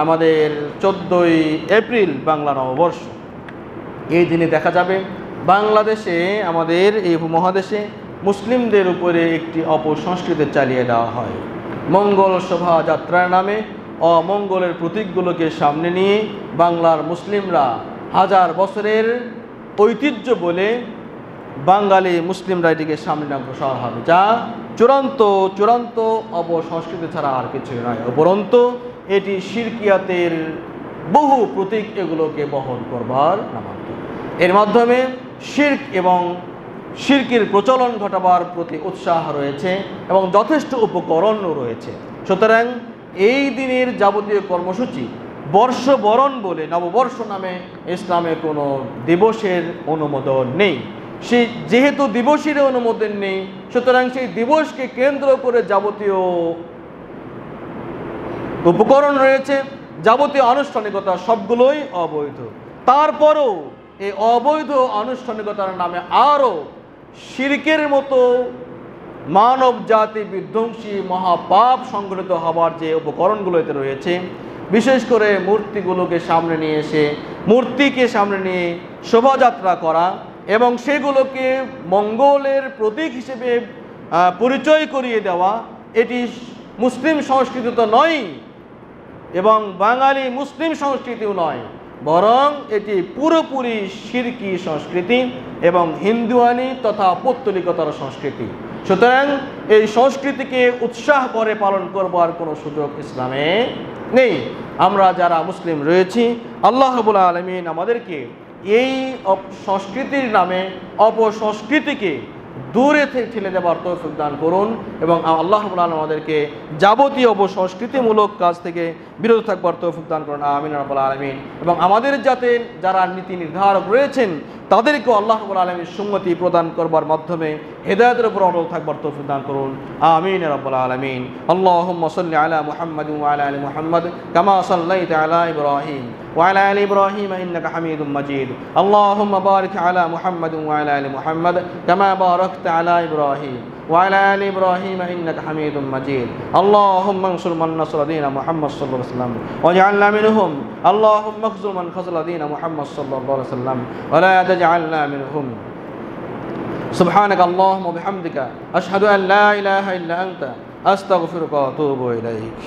আমাদের 14ই এপ্রিল বাংলা নববর্ষ। এই দিনে দেখা যাবে বাংলাদেশে, আমাদের এই মহাদেশে মুসলিমদের উপরে একটি অপসংস্কৃতি চালিয়ে দেওয়া হয়। মঙ্গল শোভাযাত্রার নামে অমঙ্গলের প্রতীকগুলোকে সামনে নিয়ে বাংলার মুসলিমরা 1000 বছরের ঐতিহ্য বলে বাঙালি মুসলিমরা এটিকে সামনে অগ্রসর হবে, যা চূড়ান্ত অপসংস্কৃতি ছাড়া আর কিছুই নয়, উপরন্তু এটি শিরকিয়াতের বহু প্রতীক এগুলোকে বহন করবার নামান্তর। এর মাধ্যমে শিরক এবং শিরকের প্রচলন ঘটাবার প্রতি উৎসাহ রয়েছে এবং যথেষ্ট উপকরণও রয়েছে। সুতরাং এই দিনের যাবতীয় কর্মসূচি বর্ষবরণ বলে, নববর্ষ নামে ইসলামে কোনো দিবসের অনুমোদন নেই। যেহেতু দিবসের অনুমোদন নেই, সুতরাং সেই দিবসকে কেন্দ্র করে যাবতীয় উপকরণ রয়েছে, যাবতীয় আনুষ্ঠানিকতা সবগুলোই অবৈধ। তারপরও এই অবৈধ আনুষ্ঠানিকতার নামে আরও শিরকের মতো মানব জাতি বিধ্বংসী মহাপাপ সংগঠিত হবার যে উপকরণগুলো এতে রয়েছে, বিশেষ করে মূর্তিগুলোকে সামনে নিয়ে এসে মূর্তিকে সামনে নিয়ে শোভাযাত্রা করা এবং সেগুলোকে মঙ্গলের প্রতীক হিসেবে পরিচয় করিয়ে দেওয়া, এটি মুসলিম সংস্কৃতি তো নয় এবং বাঙালি মুসলিম সংস্কৃতিও নয়, বরং এটি পুরোপুরি শিরকি সংস্কৃতি এবং হিন্দুয়ানি তথা পৌত্তলিকতার সংস্কৃতি। সুতরাং এই সংস্কৃতিকে উৎসাহ করে পালন করবার কোনো সুযোগ ইসলামে নেই। আমরা যারা মুসলিম রয়েছি, আল্লাহ রাব্বুল আলামিন আমাদেরকে এই সংস্কৃতির নামে অপসংস্কৃতিকে দূরে থেকে ঠেলে দেওয়ার তৌফিক দান করুন এবং আল্লাহ রাব্বুল আলামিন আমাদেরকে যাবতীয় অপসংস্কৃতিমূলক কাজ থেকে বিরত থাকবার তৌফিক দান করুন, আমিন রাব্বুল আলামিন। এবং আমাদের যারা নীতি নির্ধারক রয়েছেন তাদেরকেও আল্লাহ রাব্বুল আলামিন সুন্নতি প্রদান করবার মাধ্যমে হেদায়েতের উপর অটল থাকবার তৌফিক দান করুন, আমিন রাব্বুল আলামিন। আল্লাহুম্মা সাল্লি আলা মুহাম্মাদ ওয়া আলা আলি মুহাম্মাদ কামা সাল্লাইতা আলা ইব্রাহিম ওয়া আলা আলি ইব্রাহিম ইন্নাকা হামিদুম মাজিদ। আল্লাহুম্মা বারিক আলা মুহাম্মাদ ওয়া আলা আলি মুহাম্মাদ কামা বারাকতা আলা ইব্রাহিম ওয়া আলা আলি ইব্রাহিম ইন্নাকা হামিদুম মাজিদ। আল্লাহুম্মা আনসুর মান নাসারা দীন মুহাম্মদ সাল্লাল্লাহু আলাইহি ওয়াসাল্লাম ওয়াজআলনা মিনহুম। আল্লাহুম্মা আখযুর মান খাযালা দীন মুহাম্মদ সাল্লাল্লাহু আলাইহি ওয়াসাল্লাম ওয়া লা তাজআলনা মিনহুম। সুবহানাকা আল্লাহুম্মা ওয়া বিহামদিকা আশহাদু আন লা ইলাহা ইল্লা আনতা আস্তাগফিরুকা ওয়া আতুবু ইলাইক।